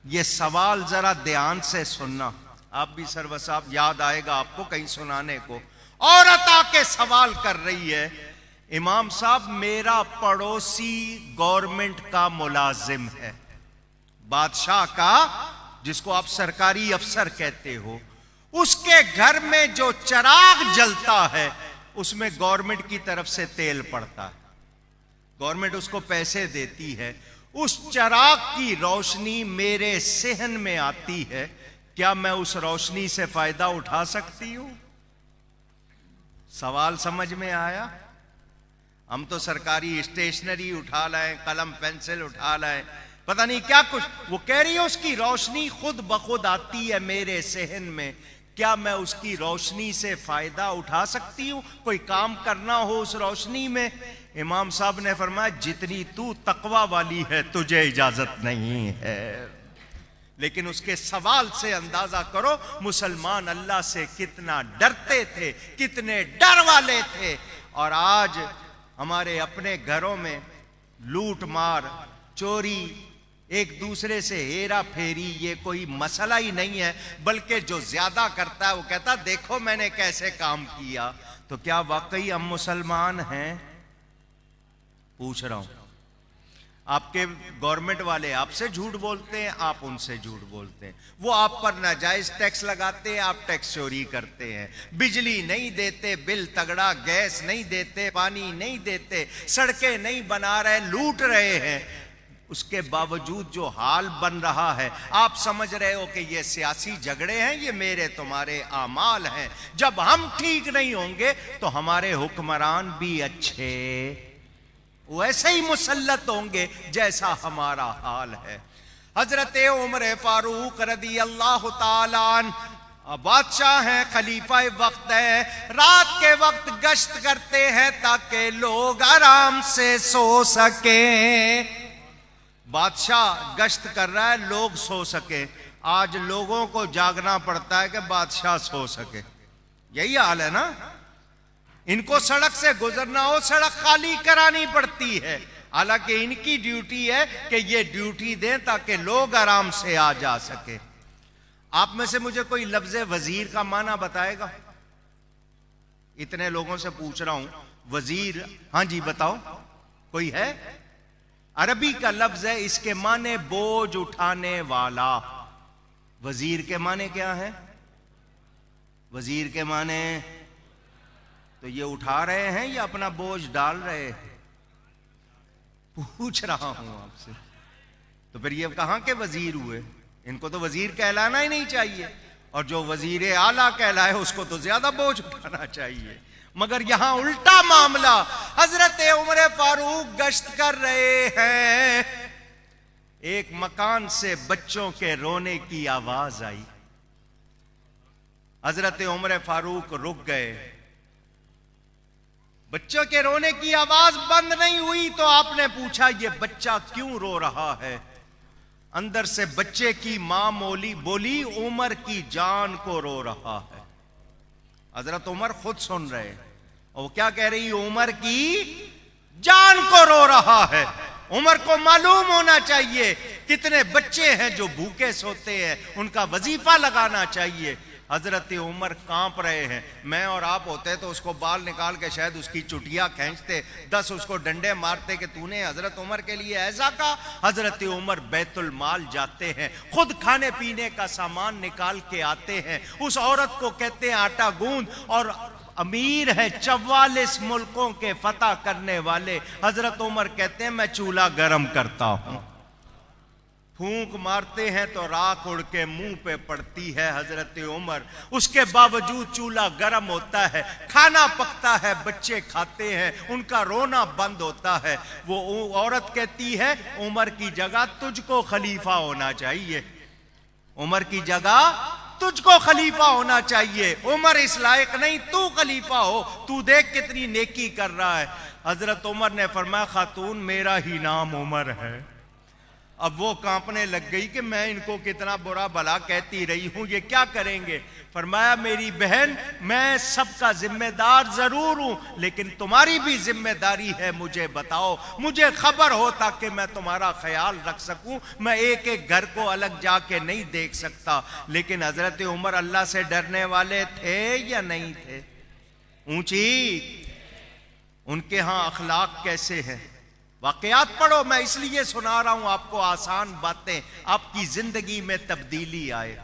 یہ سوال ذرا دھیان سے سننا. آپ بھی سرور صاحب یاد آئے گا آپ کو کہیں سنانے کو. عورت آ کے سوال کر رہی ہے، امام صاحب میرا پڑوسی گورنمنٹ کا ملازم ہے، بادشاہ کا، جس کو آپ سرکاری افسر کہتے ہو. اس کے گھر میں جو چراغ جلتا ہے اس میں گورنمنٹ کی طرف سے تیل پڑتا ہے، گورنمنٹ اس کو پیسے دیتی ہے. اس چراغ کی روشنی میرے صحن میں آتی ہے، کیا میں اس روشنی سے فائدہ اٹھا سکتی ہوں؟ سوال سمجھ میں آیا؟ ہم تو سرکاری اسٹیشنری اٹھا لائیں، قلم پینسل اٹھا لائیں، پتہ نہیں کیا کچھ. وہ کہہ رہی ہے اس کی روشنی خود بخود آتی ہے میرے صحن میں، کیا میں اس کی روشنی سے فائدہ اٹھا سکتی ہوں؟ کوئی کام کرنا ہو اس روشنی میں. امام صاحب نے فرمایا جتنی تو تقوی والی ہے تجھے اجازت نہیں ہے. لیکن اس کے سوال سے اندازہ کرو مسلمان اللہ سے کتنا ڈرتے تھے، کتنے ڈر والے تھے. اور آج ہمارے اپنے گھروں میں لوٹ مار، چوری، ایک دوسرے سے ہیرا پھیری یہ کوئی مسئلہ ہی نہیں ہے، بلکہ جو زیادہ کرتا ہے وہ کہتا دیکھو میں نے کیسے کام کیا۔ تو کیا واقعی ہم مسلمان ہیں؟ پوچھ رہا ہوں۔ آپ کے گورنمنٹ والے آپ سے جھوٹ بولتے ہیں، آپ ان سے جھوٹ بولتے ہیں، وہ آپ پر ناجائز ٹیکس لگاتے ہیں، آپ ٹیکس چوری کرتے ہیں، بجلی نہیں دیتے، بل تگڑا، گیس نہیں دیتے، پانی نہیں دیتے، سڑکیں نہیں بنا رہے، لوٹ رہے ہیں، اس کے باوجود جو حال بن رہا ہے آپ سمجھ رہے ہو کہ یہ سیاسی جھگڑے ہیں، یہ میرے تمہارے اعمال ہیں۔ جب ہم ٹھیک نہیں ہوں گے تو ہمارے حکمران بھی اچھے ویسے ہی مسلط ہوں گے جیسا ہمارا حال ہے۔ حضرت عمر فاروق رضی اللہ تعالیٰ عنہ بادشاہ ہیں، خلیفہ وقت ہے، رات کے وقت گشت کرتے ہیں تاکہ لوگ آرام سے سو سکیں۔ بادشاہ گشت کر رہا ہے، لوگ سو سکیں۔ آج لوگوں کو جاگنا پڑتا ہے کہ بادشاہ سو سکے، یہی حال ہے نا۔ ان کو سڑک سے گزرنا ہو سڑک خالی کرانی پڑتی ہے، حالانکہ ان کی ڈیوٹی ہے کہ یہ ڈیوٹی دیں تاکہ لوگ آرام سے آ جا سکے۔ آپ میں سے مجھے کوئی لفظ وزیر کا معنی بتائے گا؟ اتنے لوگوں سے پوچھ رہا ہوں، وزیر، ہاں جی بتاؤ، کوئی ہے؟ عربی کا لفظ ہے، اس کے معنی بوجھ اٹھانے والا۔ وزیر کے معنی کیا ہے؟ وزیر کے معنی تو یہ اٹھا رہے ہیں یا اپنا بوجھ ڈال رہے ہیں؟ پوچھ رہا ہوں آپ سے۔ تو پھر یہ کہاں کے وزیر ہوئے؟ ان کو تو وزیر کہلانا ہی نہیں چاہیے، اور جو وزیر اعلیٰ کہلائے اس کو تو زیادہ بوجھ اٹھانا چاہیے، مگر یہاں الٹا معاملہ۔ حضرت عمر فاروق گشت کر رہے ہیں، ایک مکان سے بچوں کے رونے کی آواز آئی۔ حضرت عمر فاروق رک گئے، بچوں کے رونے کی آواز بند نہیں ہوئی تو آپ نے پوچھا یہ بچہ کیوں رو رہا ہے؟ اندر سے بچے کی ماں بولی عمر کی جان کو رو رہا ہے۔ حضرت عمر خود سن رہے، اور وہ کیا کہہ رہی؟ عمر کی جان کو رو رہا ہے۔ عمر کو معلوم ہونا چاہیے کتنے بچے ہیں جو بھوکے سوتے ہیں، ان کا وظیفہ لگانا چاہیے۔ حضرت عمر کانپ رہے ہیں۔ میں اور آپ ہوتے تو اس کو بال نکال کے شاید اس کی چٹیاں کھینچتے، 10 اس کو ڈنڈے مارتے کہ تو نے حضرت عمر کے لیے ایسا کہا۔ حضرت عمر بیت المال جاتے ہیں، خود کھانے پینے کا سامان نکال کے آتے ہیں، اس عورت کو کہتے ہیں آٹا گوندھ، اور امیر ہے 44 ملکوں کے فتح کرنے والے، حضرت عمر کہتے ہیں میں چولہا گرم کرتا ہوں۔ پھونک مارتے ہیں تو راکھ اڑ کے منہ پہ پڑتی ہے حضرت عمر، اس کے باوجود چولہا گرم ہوتا ہے، کھانا پکتا ہے، بچے کھاتے ہیں، ان کا رونا بند ہوتا ہے۔ وہ عورت کہتی ہے عمر کی جگہ تجھ کو خلیفہ ہونا چاہیے، عمر کی جگہ تجھ کو خلیفہ ہونا چاہیے، عمر اس لائق نہیں، تو خلیفہ ہو، تو دیکھ کتنی نیکی کر رہا ہے۔ حضرت عمر نے فرمایا خاتون میرا ہی نام عمر ہے۔ اب وہ کانپنے لگ گئی کہ میں ان کو کتنا برا بھلا کہتی رہی ہوں، یہ کیا کریں گے؟ فرمایا میری بہن میں سب کا ذمہ دار ضرور ہوں، لیکن تمہاری بھی ذمہ داری ہے، مجھے بتاؤ، مجھے خبر ہو تاکہ میں تمہارا خیال رکھ سکوں۔ میں ایک ایک گھر کو الگ جا کے نہیں دیکھ سکتا۔ لیکن حضرت عمر اللہ سے ڈرنے والے تھے یا نہیں تھے؟ اونچی ان کے ہاں اخلاق کیسے ہیں؟ واقعات پڑھو، میں اس لیے سنا رہا ہوں آپ کو آسان باتیں، آپ کی زندگی میں تبدیلی آئے۔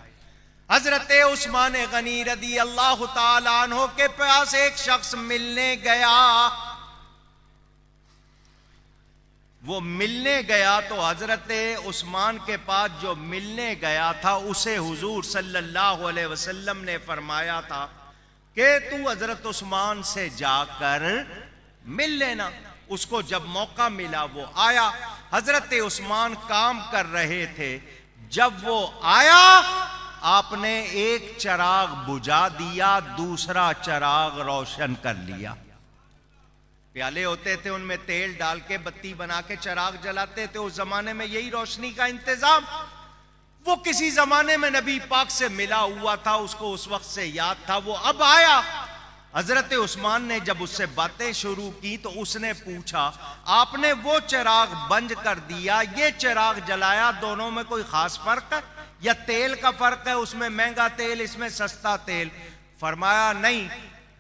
حضرت عثمان غنی رضی اللہ تعالیٰ عنہ کے پاس ایک شخص ملنے گیا۔ وہ ملنے گیا تو حضرت عثمان کے پاس جو ملنے گیا تھا اسے حضور صلی اللہ علیہ وسلم نے فرمایا تھا کہ تو حضرت عثمان سے جا کر مل لینا۔ اس کو جب موقع ملا وہ آیا، حضرت عثمان کام کر رہے تھے، جب وہ آیا آپ نے ایک چراغ بجھا دیا، دوسرا چراغ روشن کر لیا۔ پیالے ہوتے تھے ان میں تیل ڈال کے بتی بنا کے چراغ جلاتے تھے، اس زمانے میں یہی روشنی کا انتظام۔ وہ کسی زمانے میں نبی پاک سے ملا ہوا تھا، اس کو اس وقت سے یاد تھا، وہ اب آیا حضرت عثمان نے جب اس سے باتیں شروع کی تو اس نے پوچھا آپ نے وہ چراغ بند کر دیا، یہ چراغ جلایا، دونوں میں کوئی خاص فرق ہے یا تیل کا فرق ہے، اس میں مہنگا تیل اس میں سستا تیل؟ فرمایا نہیں،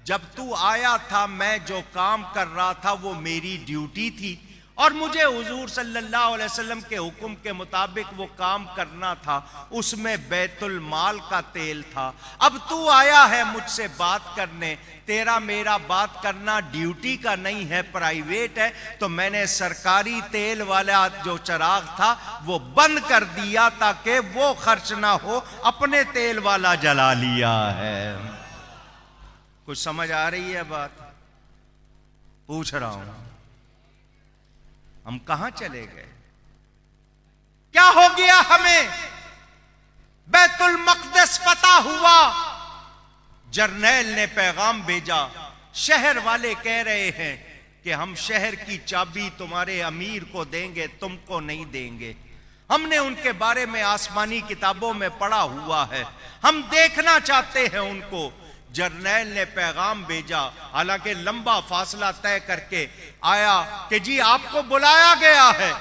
جب تو آیا تھا میں جو کام کر رہا تھا وہ میری ڈیوٹی تھی اور مجھے حضور صلی اللہ علیہ وسلم کے حکم کے مطابق وہ کام کرنا تھا، اس میں بیت المال کا تیل تھا۔ اب تو آیا ہے مجھ سے بات کرنے، تیرا میرا بات کرنا ڈیوٹی کا نہیں ہے، پرائیویٹ ہے، تو میں نے سرکاری تیل والا جو چراغ تھا وہ بند کر دیا تاکہ وہ خرچ نہ ہو، اپنے تیل والا جلا لیا ہے۔ کچھ سمجھ آ رہی ہے بات؟ پوچھ رہا ہوں، ہم کہاں چلے گئے؟ کیا ہو گیا ہمیں؟ بیت المقدس فتح ہوا، جرنیل نے پیغام بھیجا، شہر والے کہہ رہے ہیں کہ ہم شہر کی چابی تمہارے امیر کو دیں گے، تم کو نہیں دیں گے۔ ہم نے ان کے بارے میں آسمانی کتابوں میں پڑھا ہوا ہے، ہم دیکھنا چاہتے ہیں ان کو۔ جرنیل نے پیغام بھیجا، حالانکہ لمبا فاصلہ طے کر کے آیا کہ جی آپ کو بلایا گیا ہے۔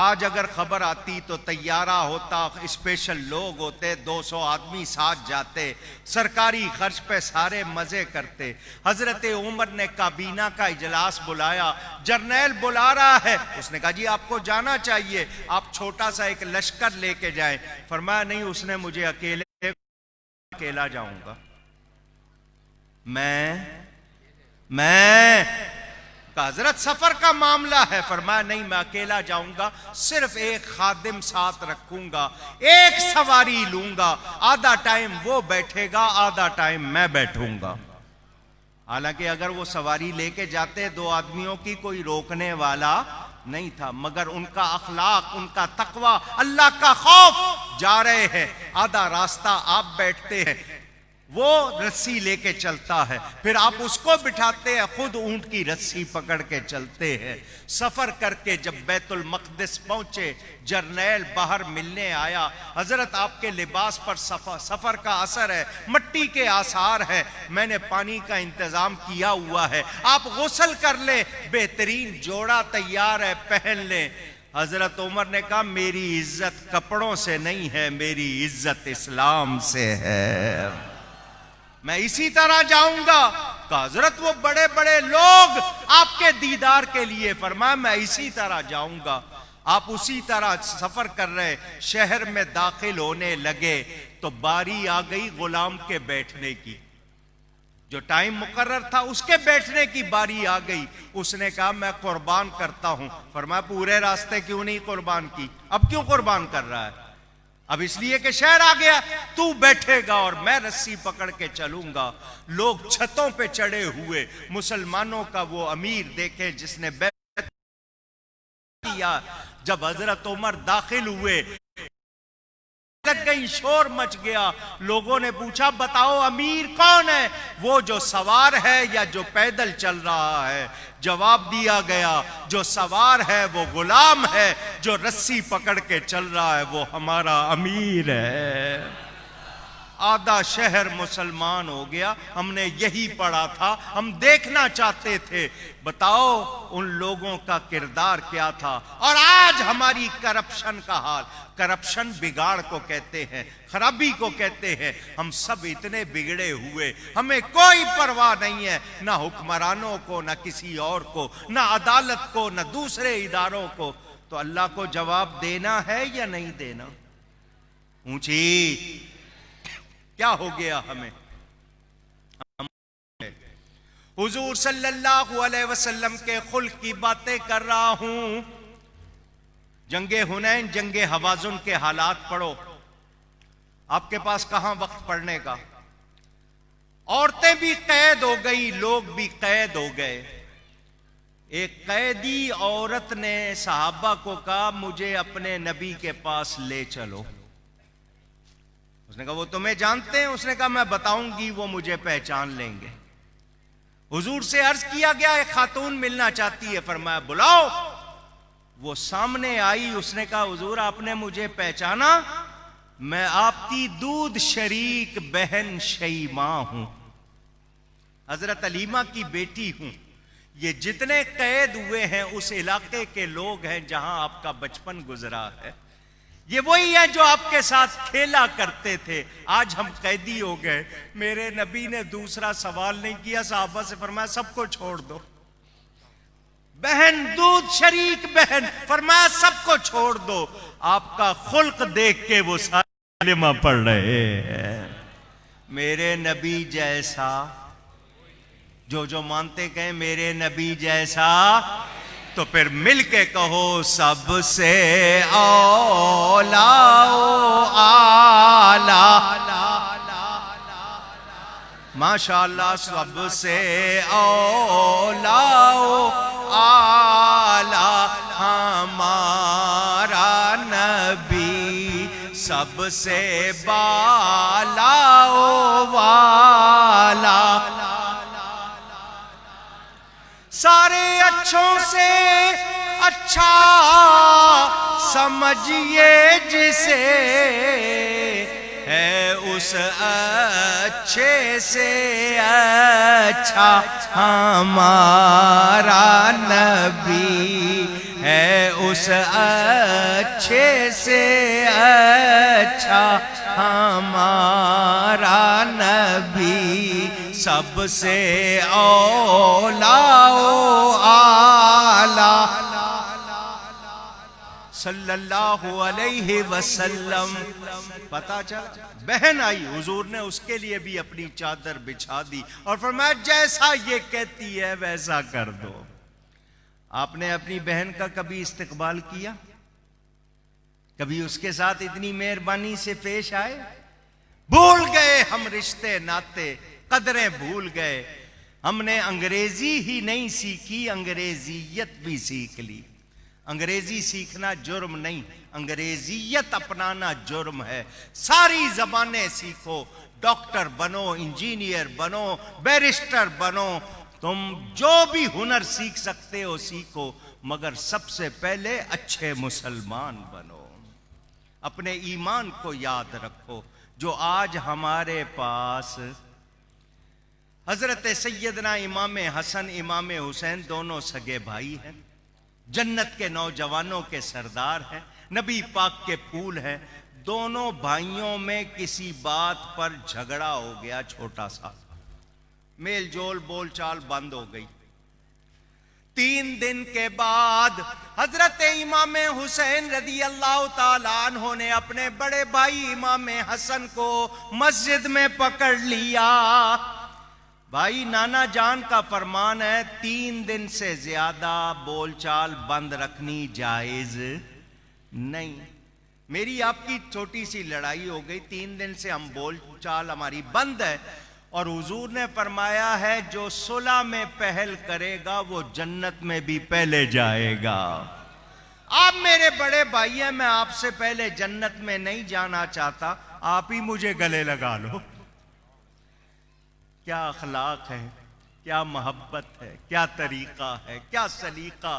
آج اگر خبر آتی تو طیارہ ہوتا، اسپیشل لوگ ہوتے، 200 آدمی ساتھ جاتے، سرکاری خرچ پہ سارے مزے کرتے۔ حضرت عمر نے کابینہ کا اجلاس بلایا، جرنیل بلا رہا ہے، اس نے کہا جی آپ کو جانا چاہیے، آپ چھوٹا سا ایک لشکر لے کے جائیں۔ فرمایا نہیں، اس نے مجھے اکیلا جاؤں گا۔ میں حضرت سفر کا معاملہ ہے۔ فرمایا نہیں، میں اکیلا جاؤں گا، صرف ایک خادم ساتھ رکھوں گا، ایک سواری لوں گا، آدھا ٹائم وہ بیٹھے گا، آدھا ٹائم میں بیٹھوں گا۔ حالانکہ اگر وہ سواری لے کے جاتے، 2 آدمیوں کی کوئی روکنے والا نہیں تھا، مگر ان کا اخلاق، ان کا تقوی، اللہ کا خوف، جا رہے ہیں، آدھا راستہ آپ بیٹھتے ہیں، وہ رسی لے کے چلتا ہے، پھر آپ اس کو بٹھاتے ہیں، خود اونٹ کی رسی پکڑ کے چلتے ہیں۔ سفر کر کے جب بیت المقدس پہنچے، جرنیل باہر ملنے آیا، حضرت آپ کے لباس پر سفر کا اثر ہے، مٹی کے آثار ہے، میں نے پانی کا انتظام کیا ہوا ہے، آپ غسل کر لیں، بہترین جوڑا تیار ہے، پہن لیں۔ حضرت عمر نے کہا میری عزت کپڑوں سے نہیں ہے، میری عزت اسلام سے ہے، میں اسی طرح جاؤں گا۔ کہ حضرت وہ بڑے بڑے لوگ آپ کے دیدار کے لیے، فرمایا میں اسی طرح جاؤں گا۔ آپ اسی طرح سفر کر رہے، شہر میں داخل ہونے لگے تو باری آ گئی غلام کے بیٹھنے کی، جو ٹائم مقرر تھا اس کے بیٹھنے کی باری آ گئی۔ اس نے کہا میں قربان کرتا ہوں۔ فرمایا پورے راستے کیوں نہیں قربان کی؟ اب کیوں قربان کر رہا ہے؟ اب اس لیے کہ شہر آ گیا، تو بیٹھے گا اور میں رسی پکڑ کے چلوں گا۔ لوگ چھتوں پہ چڑھے ہوئے، مسلمانوں کا وہ امیر دیکھے جس نے بیعت کیا۔ جب حضرت عمر داخل ہوئے، لگ گئی، شور مچ گیا، لوگوں نے پوچھا بتاؤ امیر کون ہے، وہ جو سوار ہے یا جو پیدل چل رہا ہے؟ جواب دیا گیا جو سوار ہے وہ غلام ہے، جو رسی پکڑ کے چل رہا ہے وہ ہمارا امیر ہے۔ آدھا شہر مسلمان ہو گیا۔ ہم نے یہی پڑھا تھا، ہم دیکھنا چاہتے تھے، بتاؤ ان لوگوں کا کردار کیا تھا۔ اور آج ہماری کرپشن کا حال، کرپشن بگاڑ کو کہتے ہیں، خرابی کو کہتے ہیں۔ ہم سب اتنے بگڑے ہوئے، ہمیں کوئی پرواہ نہیں ہے، نہ حکمرانوں کو، نہ کسی اور کو، نہ عدالت کو، نہ دوسرے اداروں کو۔ تو اللہ کو جواب دینا ہے یا نہیں دینا؟ اونچی کیا ہو گیا ہمیں؟ حضور صلی اللہ علیہ وسلم کے خلق کی باتیں کر رہا ہوں۔ جنگ حنین، جنگ حوازن کے حالات پڑھو، آپ کے پاس کہاں وقت پڑھنے کا؟ عورتیں بھی قید ہو گئی، لوگ بھی قید ہو گئے۔ ایک قیدی عورت نے صحابہ کو کہا مجھے اپنے نبی کے پاس لے چلو۔ اس نے کہا وہ تمہیں جانتے ہیں؟ اس نے کہا میں بتاؤں گی وہ مجھے پہچان لیں گے۔ حضور سے عرض کیا گیا ایک خاتون ملنا چاہتی ہے، فرمایا بلاؤ۔ وہ سامنے آئی، اس نے کہا حضور آپ نے مجھے پہچانا؟ میں آپ کی دودھ شریک بہن شیماء ہوں۔ حضرت علیمہ کی بیٹی ہوں. یہ جتنے قید ہوئے ہیں اس علاقے کے لوگ ہیں جہاں آپ کا بچپن گزرا ہے. یہ وہی ہیں جو آپ کے ساتھ کھیلا کرتے تھے. آج ہم قیدی ہو گئے. میرے نبی نے دوسرا سوال نہیں کیا, صحابہ سے فرمایا سب کو چھوڑ دو. بہن دودھ شریک بہن, فرمایا سب کو چھوڑ دو. آپ کا خلق دیکھ کے وہ سارے کلمہ پڑھ رہے ہیں. میرے نبی جیسا, جو مانتے گئے میرے نبی جیسا, تو پھر مل کے کہو سب سے اولا اعلی. ماشاءاللہ سب سے اولا اعلی ہمارا نبی, سب سے بالا والا. سارے اچھوں سے اچھا سمجھیے جسے, ہے اس اچھے سے اچھا ہمارا نبی, ہے اس اچھے سے اچھا ہمارا نبی, سب سے اولا اعلی صلی اللہ علیہ وسلم. پتا چلا بہن آئی, حضور نے اس کے لیے بھی اپنی چادر بچھا دی اور فرمایا جیسا یہ کہتی ہے ویسا کر دو. آپ نے اپنی بہن کا کبھی استقبال کیا؟ کبھی اس کے ساتھ اتنی مہربانی سے پیش آئے؟ بھول گئے ہم رشتے ناتے, قدریں بھول گئے. ہم نے انگریزی ہی نہیں سیکھی, انگریزیت بھی سیکھ لی. انگریزی سیکھنا جرم نہیں, انگریزیت اپنانا جرم ہے. ساری زبانیں سیکھو, ڈاکٹر بنو, انجینئر بنو, بیرسٹر بنو, تم جو بھی ہنر سیکھ سکتے ہو سیکھو, مگر سب سے پہلے اچھے مسلمان بنو. اپنے ایمان کو یاد رکھو. جو آج ہمارے پاس حضرت سیدنا امام حسن امام حسین دونوں سگے بھائی ہیں, جنت کے نوجوانوں کے سردار ہیں, نبی پاک کے پھول ہیں. دونوں بھائیوں میں کسی بات پر جھگڑا ہو گیا, چھوٹا سا میل جول بول چال بند ہو گئی. 3 دن کے بعد حضرت امام حسین رضی اللہ تعالیٰ عنہ نے اپنے بڑے بھائی امام حسن کو مسجد میں پکڑ لیا. بھائی نانا جان کا فرمان ہے 3 دن سے زیادہ بول چال بند رکھنی جائز نہیں. میری آپ کی چھوٹی سی لڑائی ہو گئی, 3 دن سے ہم بول چال ہماری بند ہے, اور حضور نے فرمایا ہے جو صلح میں پہل کرے گا وہ جنت میں بھی پہلے جائے گا. آپ میرے بڑے بھائی ہیں, میں آپ سے پہلے جنت میں نہیں جانا چاہتا, آپ ہی مجھے گلے لگا لو. کیا اخلاق ہے, کیا محبت ہے, کیا طریقہ ہے, کیا سلیقہ.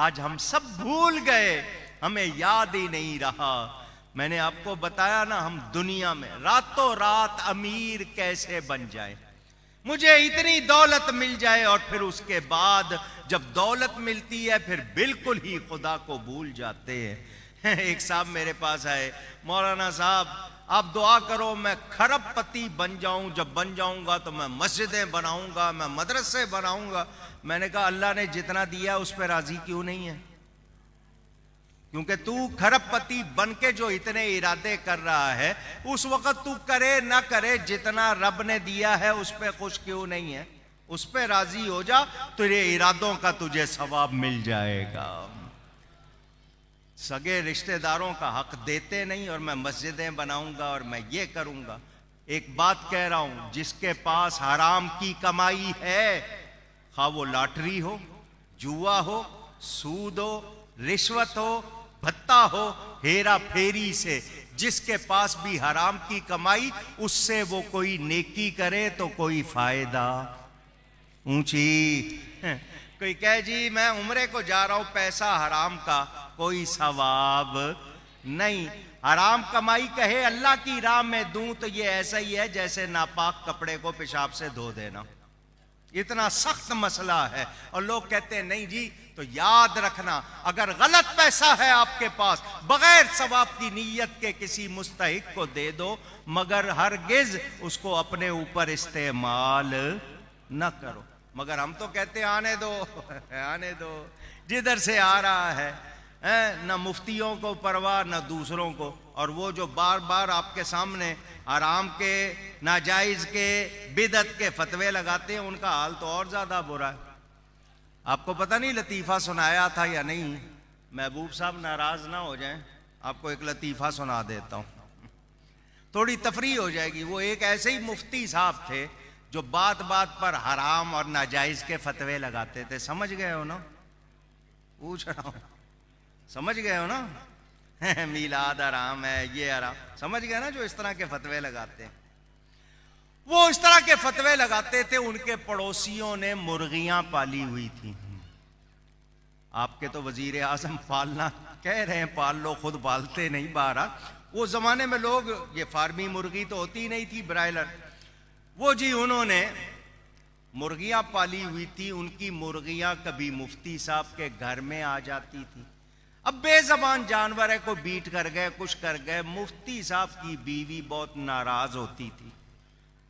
آج ہم سب بھول گئے, ہمیں یاد ہی نہیں رہا. میں نے آپ کو بتایا نا, ہم دنیا میں راتوں رات امیر کیسے بن جائیں. مجھے اتنی دولت مل جائے اور پھر اس کے بعد جب دولت ملتی ہے پھر بالکل ہی خدا کو بھول جاتے ہیں. ایک صاحب میرے پاس آئے, مولانا صاحب آپ دعا کرو میں کھرب پتی بن جاؤں, جب بن جاؤں گا تو میں مسجدیں بناؤں گا, میں مدرسے بناؤں گا. میں نے کہا اللہ نے جتنا دیا اس پہ راضی کیوں نہیں ہے؟ کیونکہ تو کھرب پتی بن کے جو اتنے ارادے کر رہا ہے, اس وقت تو کرے نہ کرے جتنا رب نے دیا ہے اس پہ خوش کیوں نہیں ہے؟ اس پہ راضی ہو جا, تیرے ارادوں کا تجھے ثواب مل جائے گا. سگے رشتہ داروں کا حق دیتے نہیں, اور میں مسجدیں بناؤں گا اور میں یہ کروں گا. ایک بات کہہ رہا ہوں, جس کے پاس حرام کی کمائی ہے, خواہ وہ لاٹری ہو, جوا ہو, سود ہو, رشوت ہو, بھتہ ہو, ہیرا پھیری سے, جس کے پاس بھی حرام کی کمائی, اس سے وہ کوئی نیکی کرے تو کوئی فائدہ. اونچی کوئی کہے جی میں عمرے کو جا رہا ہوں, پیسہ حرام کا, کوئی ثواب نہیں. حرام کمائی کہے اللہ کی راہ میں دوں تو یہ ایسا ہی ہے جیسے ناپاک کپڑے کو پیشاب سے دھو دینا. اتنا سخت مسئلہ ہے، اور لوگ کہتے ہیں نہیں جی، تو یاد رکھنا اگر غلط پیسہ ہے آپ کے پاس، بغیر ثواب کی نیت کے کسی مستحق کو دے دو، مگر ہرگز اس کو اپنے اوپر استعمال نہ کرو۔ مگر ہم تو کہتے ہیں آنے دو آنے دو، جدھر سے آ رہا ہے، نہ مفتیوں کو پرواہ نہ دوسروں کو، اور وہ جو بار بار آپ کے سامنے حرام کے، ناجائز کے، بدعت کے فتوے لگاتے ہیں، ان کا حال تو اور زیادہ برا ہے۔ آپ کو پتہ نہیں لطیفہ سنایا تھا یا نہیں؟ محبوب صاحب ناراض نہ ہو جائیں، آپ کو ایک لطیفہ سنا دیتا ہوں، تھوڑی تفریح ہو جائے گی۔ وہ ایک ایسے ہی مفتی صاحب تھے جو بات بات پر حرام اور ناجائز کے فتوے لگاتے تھے۔ سمجھ گئے ہو نا؟ پوچھ رہا ہوں، سمجھ گئے ہو نا؟ میلاد حرام ہے، یہ حرام، سمجھ گئے نا؟ جو اس طرح کے فتوے لگاتے ہیں، وہ اس طرح کے فتوے لگاتے تھے۔ ان کے پڑوسیوں نے مرغیاں پالی ہوئی تھیں۔ آپ کے تو وزیر اعظم پالنا کہہ رہے ہیں، پال لو، خود پالتے نہیں۔ بارہ وہ زمانے میں لوگ، یہ فارمی مرغی تو ہوتی نہیں تھی، برائلر، وہ جی انہوں نے مرغیاں پالی ہوئی تھی۔ ان کی مرغیاں کبھی مفتی صاحب کے گھر میں آ جاتی تھی۔ اب بے زبان جانور ہے، کوئی بیٹ کر گئے، کچھ کر گئے، مفتی صاحب کی بیوی بہت ناراض ہوتی تھی۔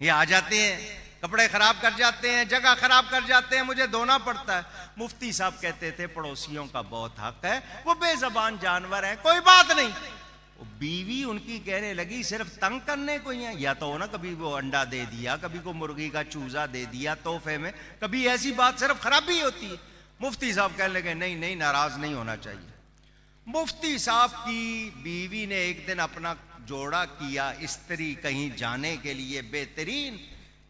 یہ آ جاتے ہیں، کپڑے خراب کر جاتے ہیں، جگہ خراب کر جاتے ہیں، مجھے دھونا پڑتا ہے۔ مفتی صاحب کہتے تھے پڑوسیوں کا بہت حق ہے، وہ بے زبان جانور ہیں، کوئی بات نہیں۔ بیوی ان کی کہنے لگی صرف تنگ کرنے کو ہی ہیں، یا تو نا کبھی وہ انڈا دے دیا، کبھی کو مرغی کا چوزا دے دیا تحفے میں، کبھی ایسی بات، صرف خرابی ہوتی ہے۔ مفتی صاحب کہنے لگے نہیں نہیں، ناراض نہیں ہونا چاہیے۔ مفتی صاحب کی بیوی نے ایک دن اپنا جوڑا کیا استری کہیں جانے کے لیے بہترین،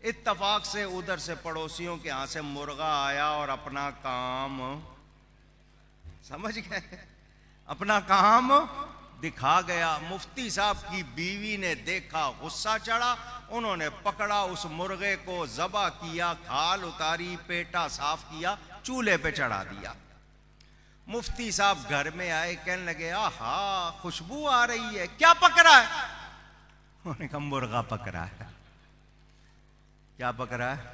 اتفاق سے ادھر سے پڑوسیوں کے ہاں سے مرغا آیا اور اپنا کام، سمجھ گئے، اپنا کام دکھا گیا۔ مفتی صاحب کی بیوی نے دیکھا، غصہ چڑھا، انہوں نے پکڑا اس مرغے کو، ذبح کیا، کھال اتاری، پیٹا صاف کیا، چولہے پہ چڑھا دیا۔ مفتی صاحب گھر میں آئے، کہنے لگے آہا خوشبو آ رہی ہے، کیا پکڑا ہے؟ انہوں نے کہا مرغا پکڑا ہے۔ کیا پکڑا ہے؟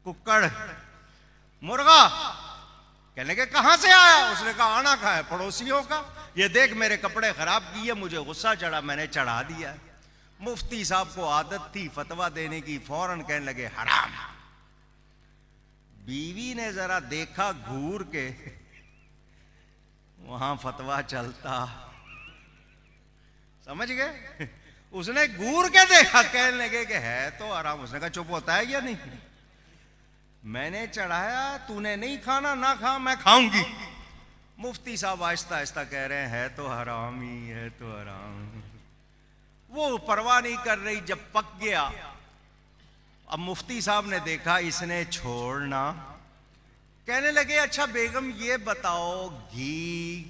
ککڑ، مرغا۔ کہنے لگے کہاں سے آیا؟ اس نے کہا آنا کہاں ہے؟ پڑوسیوں کا، یہ دیکھ میرے کپڑے خراب کیے، مجھے غصہ چڑھا، میں نے چڑھا دیا۔ مفتی صاحب کو عادت تھی فتویٰ دینے کی، فوراً کہنے لگے حرام۔ بیوی نے ذرا دیکھا گھور کے، وہاں فتویٰ چلتا، سمجھ گئے؟ اس نے گور کے دیکھا، کہنے لگے کہ ہے تو حرام۔ اس نے کہا چپ ہوتا ہے یا نہیں؟ میں نے چڑھایا، تو نے نہیں کھانا، نہ کھا، میں کھاؤں گی۔ مفتی صاحب آہستہ آہستہ کہہ رہے ہیں ہے تو حرام ہی ہے، تو حرام۔ وہ پرواہ نہیں کر رہی، جب پک گیا، اب مفتی صاحب نے دیکھا اس نے چھوڑنا، کہنے لگے اچھا بیگم یہ بتاؤ، گھی،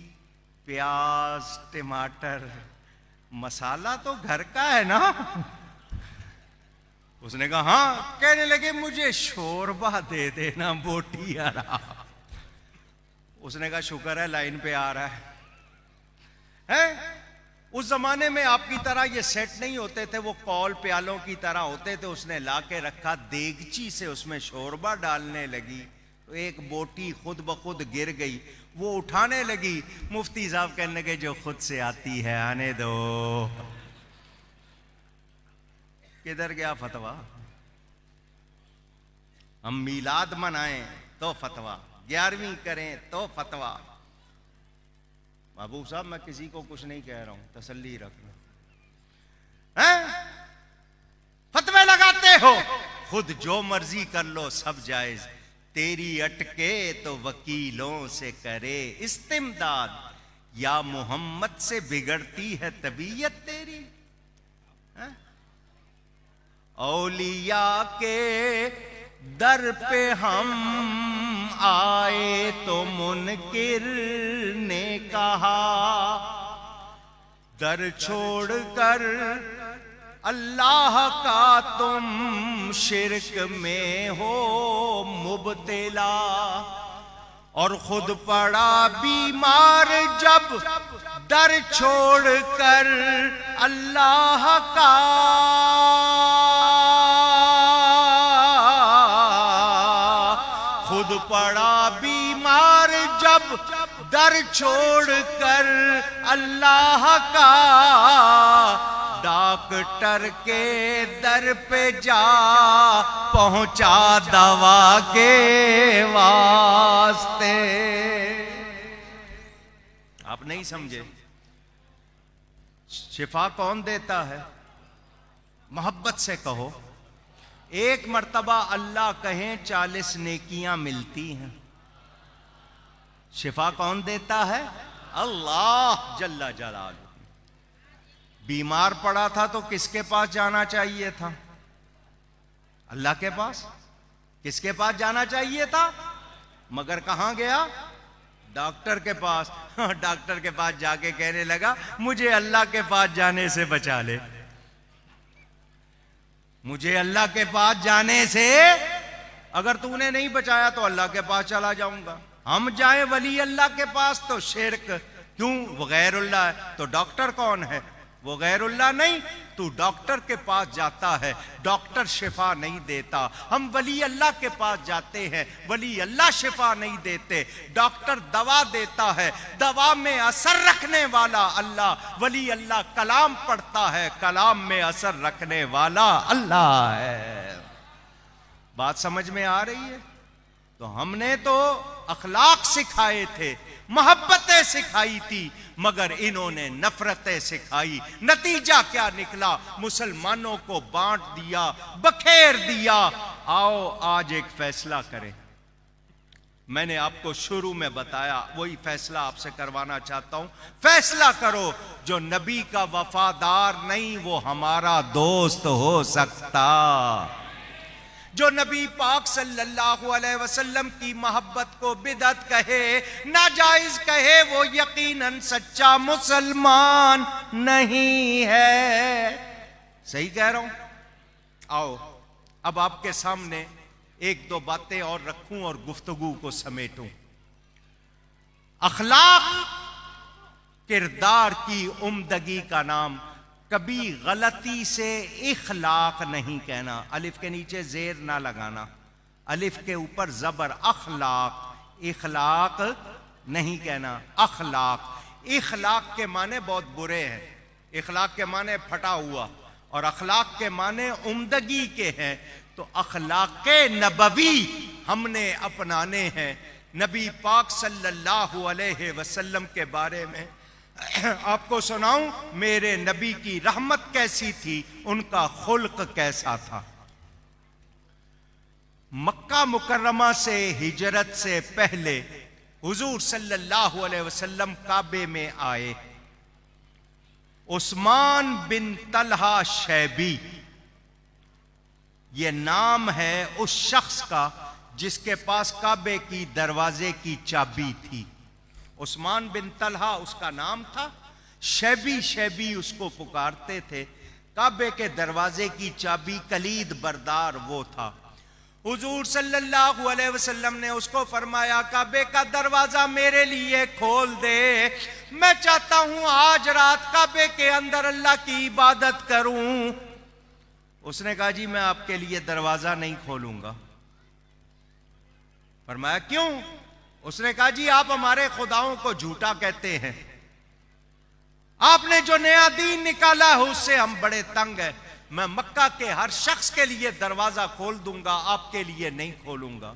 پیاز، ٹماٹر، مسالہ تو گھر کا ہے نا؟ اس نے کہا ہاں۔ کہنے لگے مجھے شوربہ دے دینا، بوٹی حرام۔ اس نے کہا شکر ہے لائن پہ آ رہا ہے۔ اس زمانے میں آپ کی طرح یہ سیٹ نہیں ہوتے تھے، وہ کول پیالوں کی طرح ہوتے تھے۔ اس نے لا کے رکھا، دیگچی سے اس میں شوربہ ڈالنے لگی، تو ایک بوٹی خود بخود گر گئی، وہ اٹھانے لگی۔ مفتی صاحب کہنے لگے جو خود سے آتی ہے آنے دو۔ کدھر گیا فتویٰ؟ ہم میلاد منائیں تو فتویٰ، 11ویں کریں تو فتویٰ۔ محبوب صاحب میں کسی کو کچھ نہیں کہہ رہا ہوں، تسلی رکھنا۔ فتوے لگاتے ہو، خود جو مرضی کر لو، سب جائز، تیری اٹکے تو وکیلوں سے کرے استمداد، یا محمد سے بگڑتی ہے طبیعت تیری۔ اولیاء کے در پہ ہم آئے تو منکر نے کہا، در چھوڑ کر اللہ کا تم شرک میں ہو مبتلا، اور خود پڑا بیمار جب در چھوڑ کر اللہ کا، پڑا بیمار جب در چھوڑ کر اللہ کا، ڈاکٹر کے در پہ جا پہنچا دوا کے واسطے۔ آپ نہیں سمجھے؟ شفا کون دیتا ہے؟ محبت سے کہو، ایک مرتبہ اللہ کہیں 40 نیکیاں ملتی ہیں۔ شفا کون دیتا ہے؟ اللہ جل جلالہ۔ بیمار پڑا تھا تو کس کے پاس جانا چاہیے تھا؟ اللہ کے پاس۔ کس کے پاس جانا چاہیے تھا؟ مگر کہاں گیا؟ ڈاکٹر کے پاس۔ ڈاکٹر کے پاس جا کے کہنے لگا مجھے اللہ کے پاس جانے سے بچا لے، مجھے اللہ کے پاس جانے سے، اگر تو نے نہیں بچایا تو اللہ کے پاس چلا جاؤں گا۔ ہم جائیں ولی اللہ کے پاس تو شرک، کیوں؟ وہ غیر اللہ ہے۔ تو ڈاکٹر کون ہے؟ وہ غیر اللہ نہیں، تو ڈاکٹر کے پاس جاتا ہے، ڈاکٹر شفا نہیں دیتا۔ ہم ولی اللہ کے پاس جاتے ہیں، ولی اللہ شفا نہیں دیتے، ڈاکٹر دوا دیتا ہے، دوا میں اثر رکھنے والا اللہ، ولی اللہ کلام پڑھتا ہے، کلام میں اثر رکھنے والا اللہ ہے۔ بات سمجھ میں آ رہی ہے؟ تو ہم نے تو اخلاق سکھائے تھے، محبتیں سکھائی تھی، مگر انہوں نے نفرتیں سکھائی۔ نتیجہ کیا نکلا؟ مسلمانوں کو بانٹ دیا، بکھیر دیا۔ آؤ آج ایک فیصلہ کریں۔ میں نے آپ کو شروع میں بتایا، وہی فیصلہ آپ سے کروانا چاہتا ہوں۔ فیصلہ کرو، جو نبی کا وفادار نہیں وہ ہمارا دوست ہو سکتا۔ جو نبی پاک صلی اللہ علیہ وسلم کی محبت کو بدعت کہے، ناجائز کہے، وہ یقیناً سچا مسلمان نہیں ہے۔ صحیح کہہ رہا ہوں؟ آؤ اب آپ کے سامنے ایک دو باتیں اور رکھوں اور گفتگو کو سمیٹوں۔ اخلاق کردار کی عمدگی کا نام، کبھی غلطی سے اخلاق نہیں کہنا، الف کے نیچے زیر نہ لگانا، الف کے اوپر زبر، اخلاق، اخلاق نہیں کہنا، اخلاق۔ اخلاق کے معنی بہت برے ہیں، اخلاق کے معنی پھٹا ہوا، اور اخلاق کے معنی عمدگی کے ہیں۔ تو اخلاق نبوی ہم نے اپنانے ہیں۔ نبی پاک صلی اللہ علیہ وسلم کے بارے میں آپ کو سناؤں، میرے نبی کی رحمت کیسی تھی، ان کا خلق کیسا تھا۔ مکہ مکرمہ سے ہجرت سے پہلے حضور صلی اللہ علیہ وسلم کعبے میں آئے۔ عثمان بن طلحہ شیبی، یہ نام ہے اس شخص کا جس کے پاس کعبے کی دروازے کی چابی تھی۔ عثمان بن طلحہ اس کا نام تھا، شیبی شیبی اس کو پکارتے تھے۔ کعبے کے دروازے کی چابی کلید بردار وہ تھا۔ حضور صلی اللہ علیہ وسلم نے اس کو فرمایا کعبے کا دروازہ میرے لیے کھول دے، میں چاہتا ہوں آج رات کعبے کے اندر اللہ کی عبادت کروں۔ اس نے کہا جی میں آپ کے لیے دروازہ نہیں کھولوں گا۔ فرمایا کیوں؟ اس نے کہا جی آپ ہمارے خداؤں کو جھوٹا کہتے ہیں، آپ نے جو نیا دین نکالا ہے اس سے ہم بڑے تنگ ہیں، میں مکہ کے ہر شخص کے لیے دروازہ کھول دوں گا، آپ کے لیے نہیں کھولوں گا۔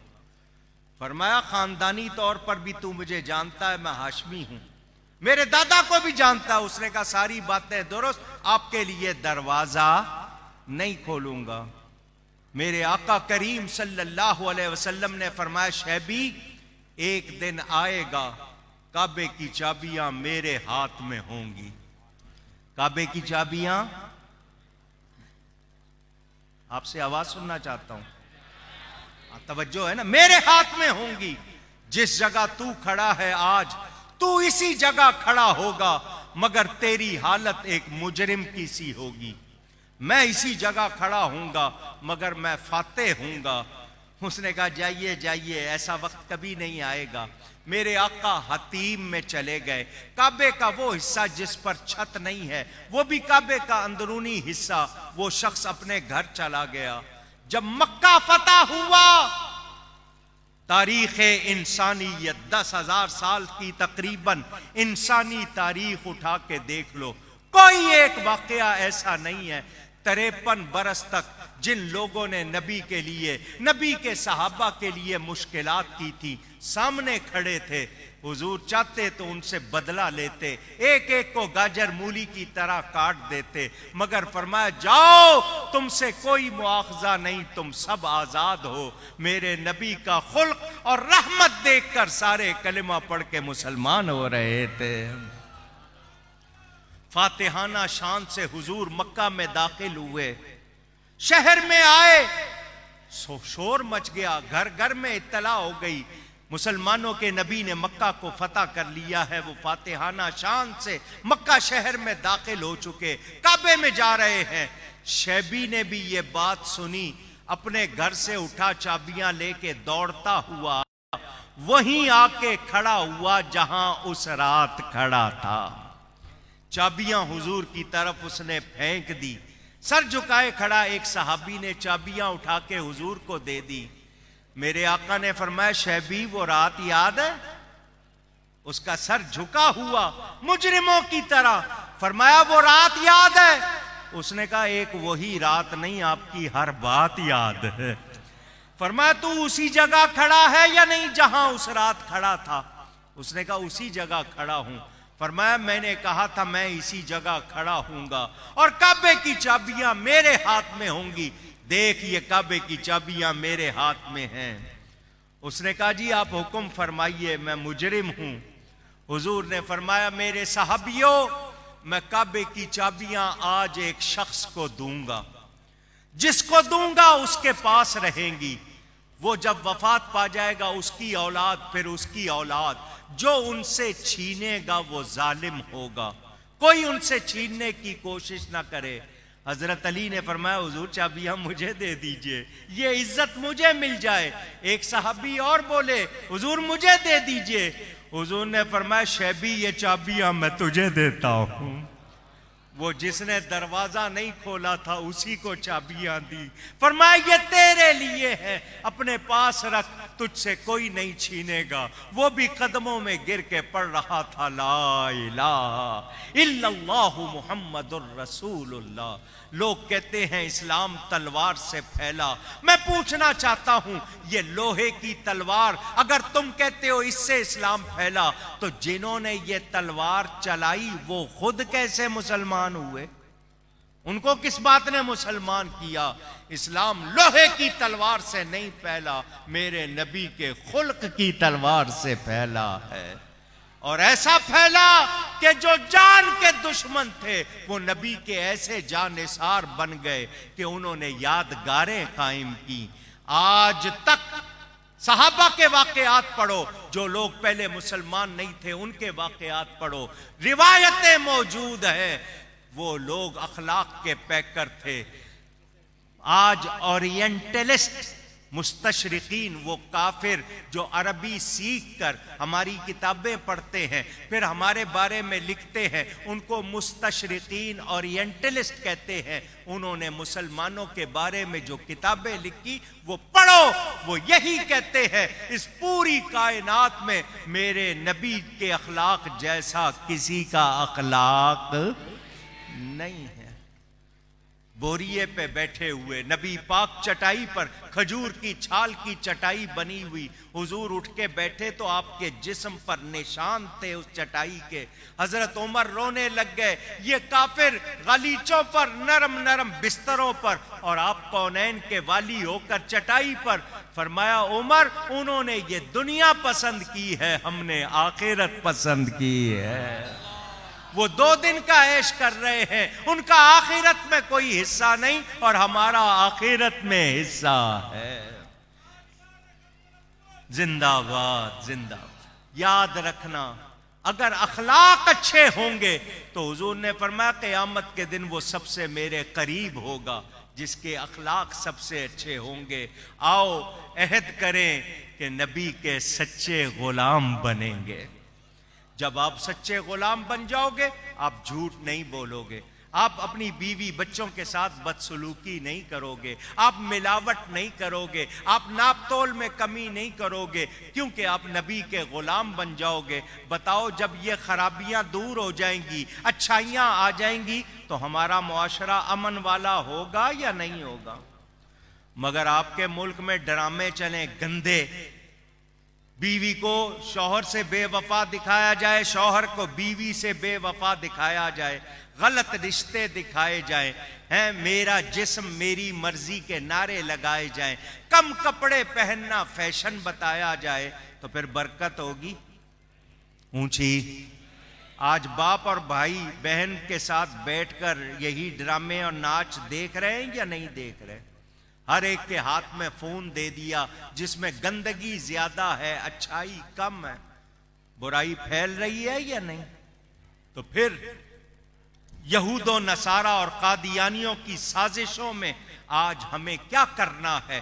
فرمایا خاندانی طور پر بھی تو مجھے جانتا ہے، میں ہاشمی ہوں، میرے دادا کو بھی جانتا ہے۔ اس نے کہا ساری باتیں درست، آپ کے لیے دروازہ نہیں کھولوں گا۔ میرے آقا کریم صلی اللہ علیہ وسلم نے فرمایا شیبی ایک دن آئے گا کعبے کی چابیاں میرے ہاتھ میں ہوں گی۔ کعبے کی چابیاں، آپ سے آواز سننا چاہتا ہوں، توجہ ہے نا، میرے ہاتھ میں ہوں گی۔ جس جگہ تو کھڑا ہے آج، تو اسی جگہ کھڑا ہوگا، مگر تیری حالت ایک مجرم کی سی ہوگی۔ میں اسی جگہ کھڑا ہوں گا مگر میں فاتح ہوں گا۔ اس نے کہا جائیے جائیے، ایسا وقت کبھی نہیں آئے گا۔ میرے آقا حتیم میں چلے گئے، کعبے کا وہ حصہ جس پر چھت نہیں ہے، وہ بھی کعبے کا اندرونی حصہ، وہ شخص اپنے گھر چلا گیا۔ جب مکہ فتح ہوا تاریخ انسانیت 10,000 سال کی تقریباً انسانی تاریخ اٹھا کے دیکھ لو، کوئی ایک واقعہ ایسا نہیں ہے 53 برس تک جن لوگوں نے نبی کے لیے، نبی کے صحابہ کے لیے مشکلات کی تھی، سامنے کھڑے تھے، حضور چاہتے تو ان سے بدلہ لیتے، ایک ایک کو گاجر مولی کی طرح کاٹ دیتے، مگر فرمایا جاؤ تم سے کوئی مواخذہ نہیں، تم سب آزاد ہو۔ میرے نبی کا خلق اور رحمت دیکھ کر سارے کلمہ پڑھ کے مسلمان ہو رہے تھے۔ فاتحانہ شان سے حضور مکہ میں داخل ہوئے، شہر میں آئے، شور مچ گیا، گھر گھر میں اطلاع ہو گئی مسلمانوں کے نبی نے مکہ کو فتح کر لیا ہے۔ وہ فاتحانہ شان سے مکہ شہر میں داخل ہو چکے، کعبے میں جا رہے ہیں۔ شیبی نے بھی یہ بات سنی، اپنے گھر سے اٹھا چابیاں لے کے دوڑتا ہوا وہیں آ کے کھڑا ہوا جہاں اس رات کھڑا تھا۔ چابیاں حضور کی طرف اس نے پھینک دی، سر جھکائے کھڑا ایک صحابی نے چابیاں اٹھا کے حضور کو دے دی۔ میرے آقا نے فرمایا شیبی وہ رات یاد ہے؟ اس کا سر جھکا ہوا مجرموں کی طرح، فرمایا وہ رات یاد ہے؟ اس نے کہا ایک وہی رات نہیں، آپ کی ہر بات یاد ہے۔ فرمایا تو اسی جگہ کھڑا ہے یا نہیں جہاں اس رات کھڑا تھا؟ اس نے کہا اسی جگہ کھڑا ہوں۔ فرمایا میں نے کہا تھا میں اسی جگہ کھڑا ہوں گا اور کعبے کی چابیاں میرے ہاتھ میں ہوں گی، دیکھ یہ کعبے کی چابیاں میرے ہاتھ میں ہیں۔ اس نے کہا جی آپ حکم فرمائیے، میں مجرم ہوں۔ حضور نے فرمایا میرے صحابیوں، میں کعبے کی چابیاں آج ایک شخص کو دوں گا، جس کو دوں گا اس کے پاس رہیں گی، وہ جب وفات پا جائے گا اس کی اولاد، پھر اس کی اولاد، جو ان سے چھینے گا وہ ظالم ہوگا، کوئی ان سے چھیننے کی کوشش نہ کرے۔ حضرت علی نے فرمایا حضور چابیاں مجھے دے دیجئے، یہ عزت مجھے مل جائے۔ ایک صحابی اور بولے حضور مجھے دے دیجئے۔ حضور نے فرمایا شیبی یہ چابیاں میں تجھے دیتا ہوں۔ وہ جس نے دروازہ نہیں کھولا تھا اسی کو چابیاں دی، فرمایا یہ تیرے لیے ہے، اپنے پاس رکھ، تجھ سے کوئی نہیں چھینے گا۔ وہ بھی قدموں میں گر کے پڑھ رہا تھا لا الہ الا اللہ محمد الرسول اللہ۔ لوگ کہتے ہیں اسلام تلوار سے پھیلا، میں پوچھنا چاہتا ہوں یہ لوہے کی تلوار اگر تم کہتے ہو اس سے اسلام پھیلا، تو جنہوں نے یہ تلوار چلائی وہ خود کیسے مسلمان ہوئے؟ ان کو کس بات نے مسلمان کیا؟ اسلام لوہے کی تلوار سے نہیں پھیلا، میرے نبی کے خلق کی تلوار سے پھیلا ہے، اور ایسا پھیلا کہ جو جان کے دشمن تھے وہ نبی کے ایسے جانثار بن گئے کہ انہوں نے یادگاریں قائم کی۔ آج تک صحابہ کے واقعات پڑھو، جو لوگ پہلے مسلمان نہیں تھے ان کے واقعات پڑھو، روایتیں موجود ہیں، وہ لوگ اخلاق کے پیکر تھے۔ آج اورینٹلسٹ مستشرقین، وہ کافر جو عربی سیکھ کر ہماری کتابیں پڑھتے ہیں پھر ہمارے بارے میں لکھتے ہیں، ان کو مستشرقین اورینٹلسٹ کہتے ہیں۔ انہوں نے مسلمانوں کے بارے میں جو کتابیں لکھی وہ پڑھو، وہ یہی کہتے ہیں اس پوری کائنات میں میرے نبی کے اخلاق جیسا کسی کا اخلاق نہیں ہے۔ بوریے پہ بیٹھے ہوئے نبی پاک چٹائی پر، کھجور کی چھال کی چٹائی بنی ہوئی، حضور اٹھ کے بیٹھے تو آپ کے جسم پر نشان تھے اس چٹائی کے۔ حضرت عمر رونے لگ گئے، یہ کافر غلیچوں پر، نرم نرم بستروں پر، اور آپ کونین کے والی ہو کر چٹائی پر۔ فرمایا عمر انہوں نے یہ دنیا پسند کی ہے، ہم نے آخرت پسند کی ہے۔ وہ 2 دن کا عیش کر رہے ہیں، ان کا آخرت میں کوئی حصہ نہیں اور ہمارا آخرت میں حصہ ہے۔ زندہ باد، زندہ باد۔ یاد رکھنا اگر اخلاق اچھے ہوں گے تو حضور نے فرمایا قیامت کے دن وہ سب سے میرے قریب ہوگا جس کے اخلاق سب سے اچھے ہوں گے۔ آؤ عہد کریں کہ نبی کے سچے غلام بنیں گے۔ جب آپ سچے غلام بن جاؤ گے آپ جھوٹ نہیں بولو گے، آپ اپنی بیوی بچوں کے ساتھ بدسلوکی نہیں کرو گے، آپ ملاوٹ نہیں کرو گے، آپ ناپ تول میں کمی نہیں کرو گے، کیونکہ آپ نبی کے غلام بن جاؤ گے۔ بتاؤ جب یہ خرابیاں دور ہو جائیں گی، اچھائیاں آ جائیں گی، تو ہمارا معاشرہ امن والا ہوگا یا نہیں ہوگا؟ مگر آپ کے ملک میں ڈرامے چلیں گندے، بیوی کو شوہر سے بے وفا دکھایا جائے، شوہر کو بیوی سے بے وفا دکھایا جائے، غلط رشتے دکھائے جائیں، میرا جسم میری مرضی کے نعرے لگائے جائیں، کم کپڑے پہننا فیشن بتایا جائے، تو پھر برکت ہوگی؟ اونچی۔ آج باپ اور بھائی بہن کے ساتھ بیٹھ کر یہی ڈرامے اور ناچ دیکھ رہے ہیں یا نہیں دیکھ رہے؟ ہر ایک کے ہاتھ میں فون دے دیا جس میں گندگی زیادہ ہے، اچھائی کم ہے، برائی پھیل رہی ہے یا نہیں؟ تو پھر یہود و نصارہ اور قادیانیوں کی سازشوں میں آج ہمیں کیا کرنا ہے؟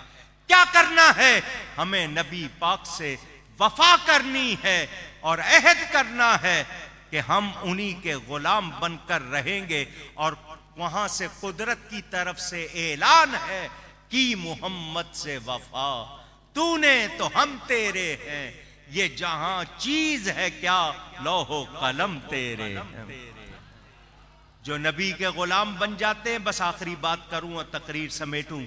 کیا کرنا ہے؟ ہمیں نبی پاک سے وفا کرنی ہے اور عہد کرنا ہے کہ ہم انہی کے غلام بن کر رہیں گے، اور وہاں سے قدرت کی طرف سے اعلان ہے کی محمد سے وفا، تو نے تو ہم تیرے ہیں، یہ جہاں چیز ہے کیا لوح و قلم تیرے ہیں۔ جو نبی کے غلام بن جاتے ہیں، بس آخری بات کروں اور تقریر سمیٹوں،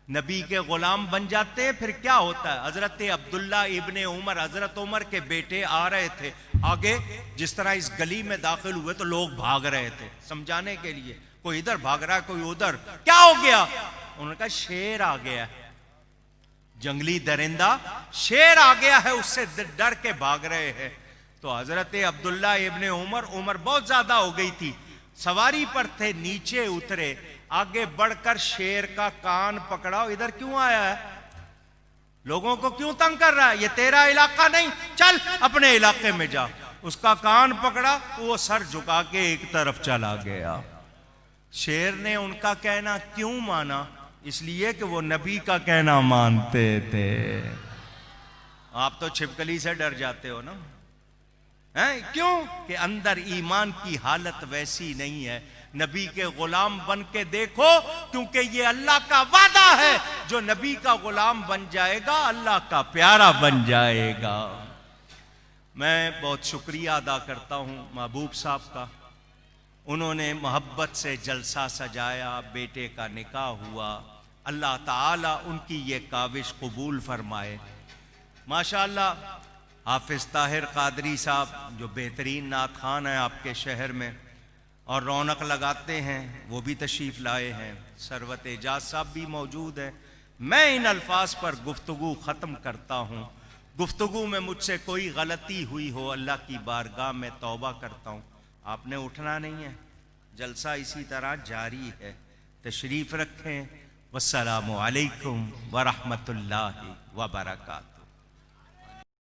نبی کے غلام بن جاتے ہیں پھر کیا ہوتا ہے؟ حضرت عبداللہ ابن عمر، حضرت عمر کے بیٹے آ رہے تھے آگے، جس طرح اس گلی میں داخل ہوئے تو لوگ بھاگ رہے تھے سمجھانے کے لیے، کوئی ادھر بھاگ رہا ہے کوئی ادھر، کیا ہو گیا؟ انہوں نے کہا شیر آ گیا ہے، جنگلی درندہ شیر آ گیا ہے، اس سے ڈر کے بھاگ رہے ہیں۔ تو حضرت عبداللہ ابن عمر بہت زیادہ ہو گئی تھی، سواری پر تھے، نیچے اترے، آگے بڑھ کر شیر کا کان پکڑا، ادھر کیوں آیا ہے؟ لوگوں کو کیوں تنگ کر رہا ہے؟ یہ تیرا علاقہ نہیں، چل اپنے علاقے میں جا۔ اس کا کان پکڑا، وہ سر جھکا کے ایک طرف چلا گیا۔ شیر نے ان کا کہنا کیوں مانا؟ اس لیے کہ وہ نبی کا کہنا مانتے تھے۔ آپ تو چھپکلی سے ڈر جاتے ہو نا، کیوں؟ کہ اندر ایمان کی حالت ویسی نہیں ہے۔ نبی کے غلام بن کے دیکھو، کیونکہ یہ اللہ کا وعدہ ہے، جو نبی کا غلام بن جائے گا اللہ کا پیارا بن جائے گا۔ میں بہت شکریہ ادا کرتا ہوں محبوب صاحب کا، انہوں نے محبت سے جلسہ سجایا، بیٹے کا نکاح ہوا، اللہ تعالیٰ ان کی یہ کاوش قبول فرمائے۔ ماشاءاللہ حافظ طاہر قادری صاحب جو بہترین نعت خوان ہیں آپ کے شہر میں اور رونق لگاتے ہیں، وہ بھی تشریف لائے ہیں، ثروت اعجاز صاحب بھی موجود ہیں۔ میں ان الفاظ پر گفتگو ختم کرتا ہوں، گفتگو میں مجھ سے کوئی غلطی ہوئی ہو اللہ کی بارگاہ میں توبہ کرتا ہوں۔ آپ نے اٹھنا نہیں ہے، جلسہ اسی طرح جاری ہے، تشریف رکھیں۔ والسلام علیکم ورحمۃ اللہ وبرکاتہ۔